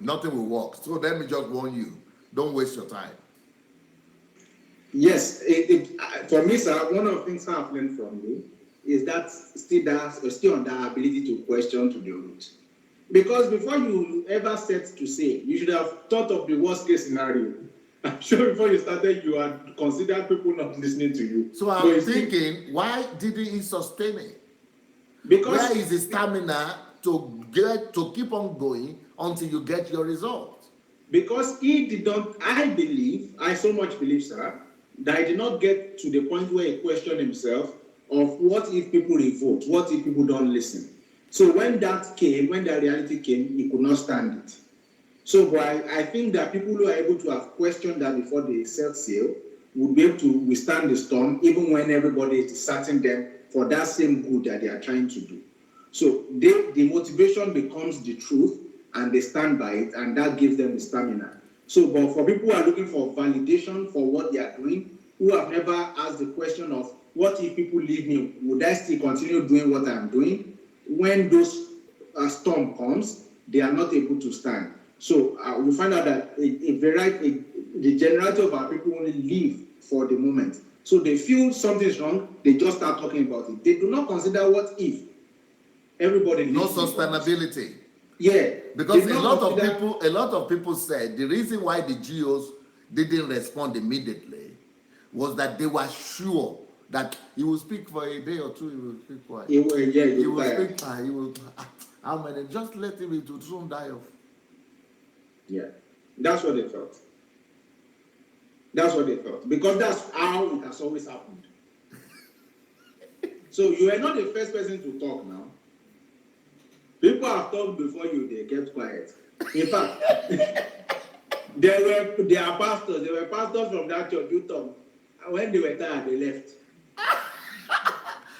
nothing will work. So let me just warn you, don't waste your time. Yes, for me, sir, one of the things I've learned from you is that still on that ability to question to the root. Because before you ever set to say, you should have thought of the worst case scenario. I'm sure before you started, you had considered people not listening to you. So I'm thinking, why didn't he sustain it? Because where is the stamina to keep on going until you get your result? Because he did not, I so much believe, sir, that he did not get to the point where he questioned himself of what if people revolt, what if people don't listen. So when that reality came, he could not stand it. So I think that people who are able to have questioned that before they set sail would be able to withstand the storm, even when everybody is deserting them for that same good that they are trying to do. So the motivation becomes the truth, and they stand by it, and that gives them the stamina. So, but for people who are looking for validation for what they are doing, who have never asked the question of what if people leave me? Would I still continue doing what I'm doing? When those storm comes, they are not able to stand. So we find out that the generality of our people only live for the moment. So they feel something is wrong, they just start talking about it. They do not consider what if everybody No lives. sustainability. Yeah. Because a lot of people said the reason why the GOs didn't respond immediately was that they were sure that he will speak for a day or two, he will speak quiet. He will speak, he will, how many? Just let him, it will soon die off. Yeah, that's what they felt. That's what they felt. Because that's how it has always happened. So you are not the first person to talk now. People have talked before you, they kept quiet. In fact, there were pastors from that church who talked. And when they were tired, they left.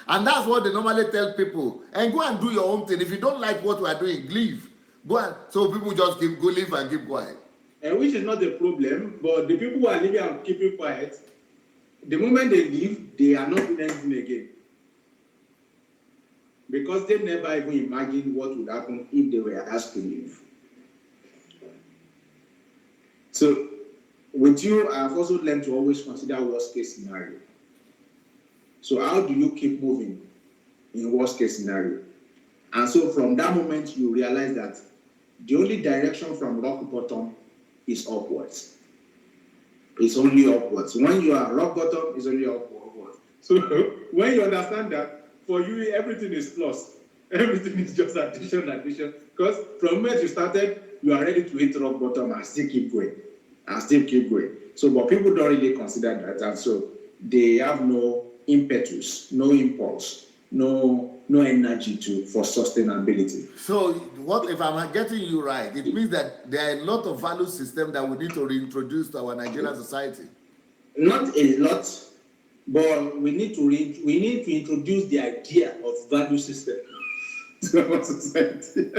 And that's what they normally tell people. And go and do your own thing. If you don't like what we are doing, leave. Go and, so people just go leave and keep quiet. And which is not a problem, but the people who are living and keeping quiet, the moment they leave, they are not doing anything again. Because they never even imagined what would happen if they were asked to leave. So, with you, I've also learned to always consider worst case scenario. So, how do you keep moving in worst case scenario? And so, from that moment, you realize that the only direction from rock bottom is upwards. It's only upwards. When you are rock bottom, it's only upwards. So, when you understand that, for you, everything is plus. Everything is just addition. Because from the moment you started, you are ready to hit rock bottom and still keep going. So, but people don't really consider that. And so, they have no impetus, no impulse, no energy for sustainability. So, what if I'm getting you right? It means that there are a lot of value systems that we need to reintroduce to our Nigerian society. Not a lot. But we need to introduce the idea of value system to our society.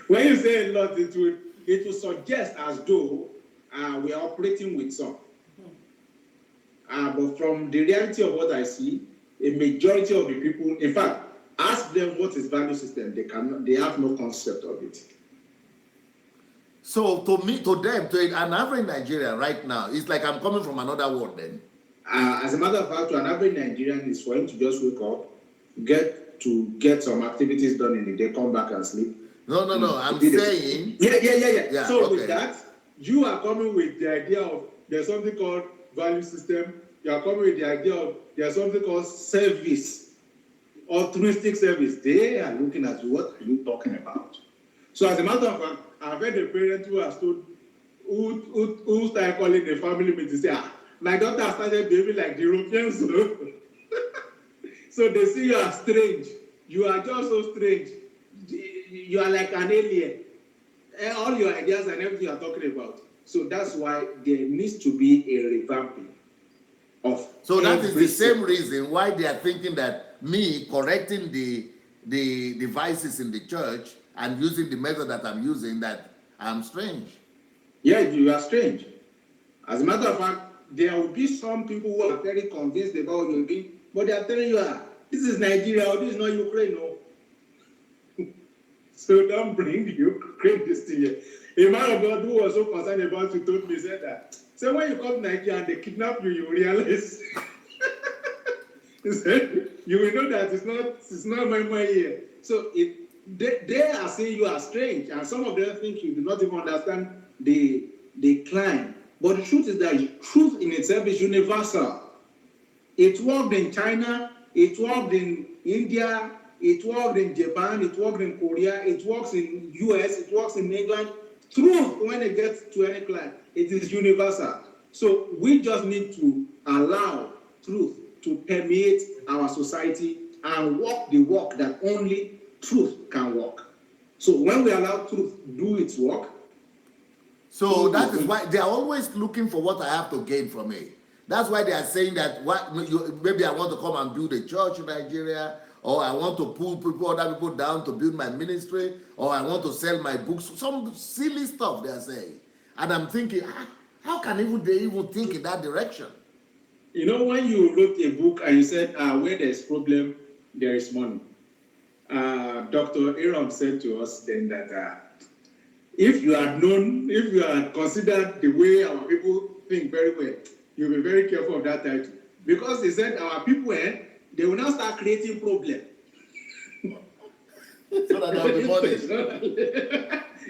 When you say a lot, it will suggest as though we are operating with some. But from the reality of what I see, a majority of the people, in fact, ask them what is value system, they have no concept of it. So to an average Nigerian right now, it's like I'm coming from another world then. As a matter of fact, to an average Nigerian is for him to just wake up, get some activities done in the day, come back and sleep. No. I'm saying. Yeah. So okay. With that, you are coming with the idea of there's something called value system. You are coming with the idea of there's something called service, altruistic service. They are looking at you. What are you talking about? So as a matter of fact, I've heard a parent who has told, who started calling the family meeting to say, my daughter started behaving like the Europeans. So they see you are strange. You are just so strange. You are like an alien. All your ideas and everything you are talking about. So that's why there needs to be a revamping of. So that is the same reason why they are thinking that me correcting the devices in the church and using the method that I'm using, that I'm strange. Yeah, you are strange. As a matter of fact, there will be some people who are very convinced about what you're doing, but they are telling you, this is Nigeria, or this is not Ukraine, no. So don't bring Ukraine this thing here. A man of God who was so concerned about you told me, said that. So when you come to Nigeria and they kidnap you, you realize. He said, you will know that it's not my money here. So they are saying you are strange, and some of them think you do not even understand the climb. But the truth is that truth in itself is universal. It worked in China, it worked in India, it worked in Japan, it worked in Korea, it works in US, it works in England. Truth, when it gets to any client, it is universal. So we just need to allow truth to permeate our society and walk the walk that only truth can walk. So when we allow truth do its work, so that is why they are always looking for what I have to gain from it. That's why they are saying that maybe I want to come and build a church in Nigeria, or I want to pull other people down to build my ministry, or I want to sell my books. Some silly stuff they are saying. And I'm thinking, how can they even think in that direction? You know, when you wrote a book and you said, where there's problem, there is money. Dr. Aaron said to us then that if you had considered the way our people think very well, you'll be very careful of that title. Because he said our people, they will now start creating problems. So that there will be money.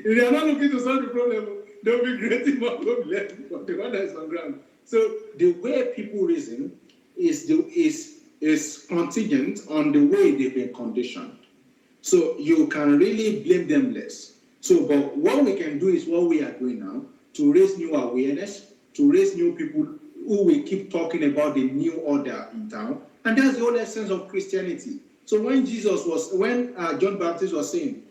If they are not looking to solve the problem, they'll be creating more problems for the one that is on ground. So the way people reason is contingent on the way they've been conditioned. So you can really blame them less. So, but what we can do is what we are doing now, to raise new awareness, to raise new people who will keep talking about the new order in town. And that's the whole essence of Christianity. So when John Baptist was saying,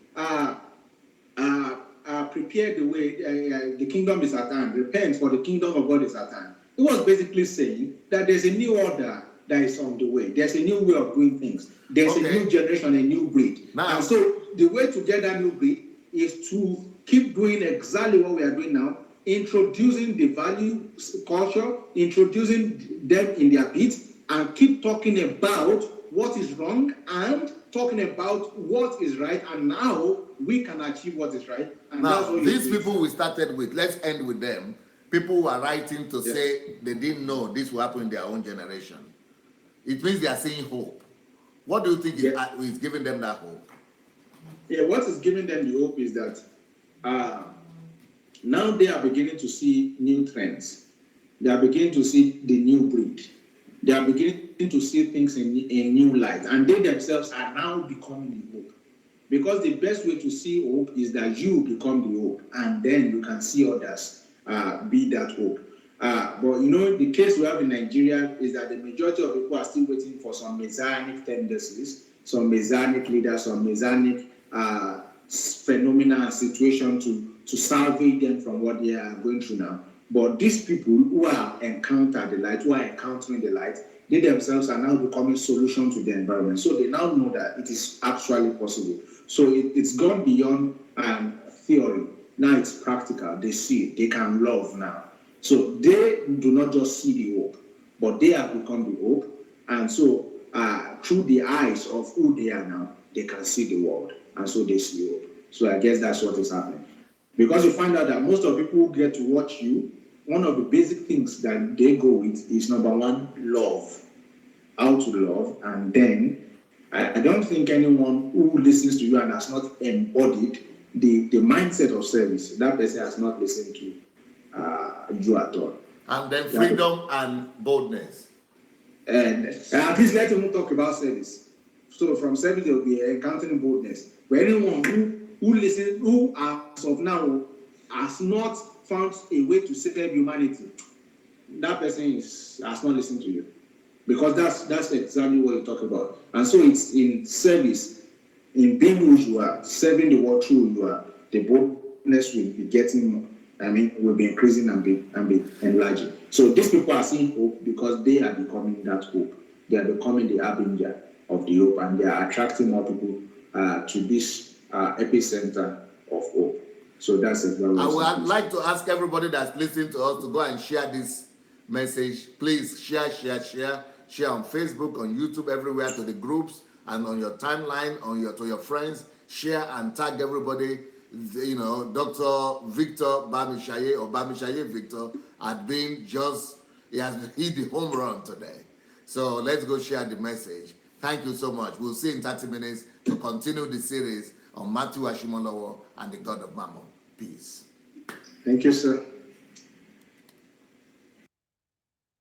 prepare the way, the kingdom is at hand, repent for the kingdom of God is at hand. It was basically saying that there's a new order that is on the way. There's a new way of doing things. There's a new generation, a new breed. Now, and so the way to get that new breed is to keep doing exactly what we are doing now, introducing the value culture, introducing them in their bit, and keep talking about what is wrong and talking about what is right, and how we can achieve what is right. And now, that's what these people we started with, let's end with them. People who are writing to Yes. say they didn't know this will happen in their own generation. It means they are seeing hope. What do you think is giving them that hope? Yeah, what is giving them the hope is that now they are beginning to see new trends. They are beginning to see the new breed. They are beginning to see things in new light. And they themselves are now becoming the hope. Because the best way to see hope is that you become the hope. And then you can see others be that hope. But you know, the case we have in Nigeria is that the majority of people are still waiting for some messianic tendencies, some messianic leaders, some messianic phenomena and situation to salvage them from what they are going through now. But these people who have encountered the light, who are encountering the light, they themselves are now becoming solution to the environment. So they now know that it is actually possible. So it's gone beyond theory. Now it's practical. They see it. They can love now. So they do not just see the hope, but they have become the hope. And so through the eyes of who they are now, they can see the world. And so they see hope. So I guess that's what is happening. Because you find out that most of the people who get to watch you, one of the basic things that they go with is number one, love. How to love. And then I don't think anyone who listens to you and has not embodied the mindset of service, that person has not listened to you at all. And then freedom and boldness. And at least let them talk about service. So from service, there will be encountering boldness. But anyone who listens, who as of now has not found a way to save humanity, that person has not listened to you. Because that's exactly what you talk about. And so it's in service, in being who you are, serving the world through who you are, the boldness will be getting, will be increasing and be enlarging. So these people are seeing hope because they are becoming that hope. They are becoming the harbinger of the hope, and they are attracting more people to this epicenter of hope. So that's exactly. I would like to ask everybody that's listening to us to go and share this message. Please share on Facebook, on YouTube, everywhere, to the groups and on your timeline, to your friends. Share and tag everybody. You know, Dr. Victor Bamisaye or Bamisaye Victor he has hit the home run today. So let's go share the message. Thank you so much. We'll see in 30 minutes to continue the series on Matthew Ashimolowo and the God of Mammon. Peace. Thank you, sir.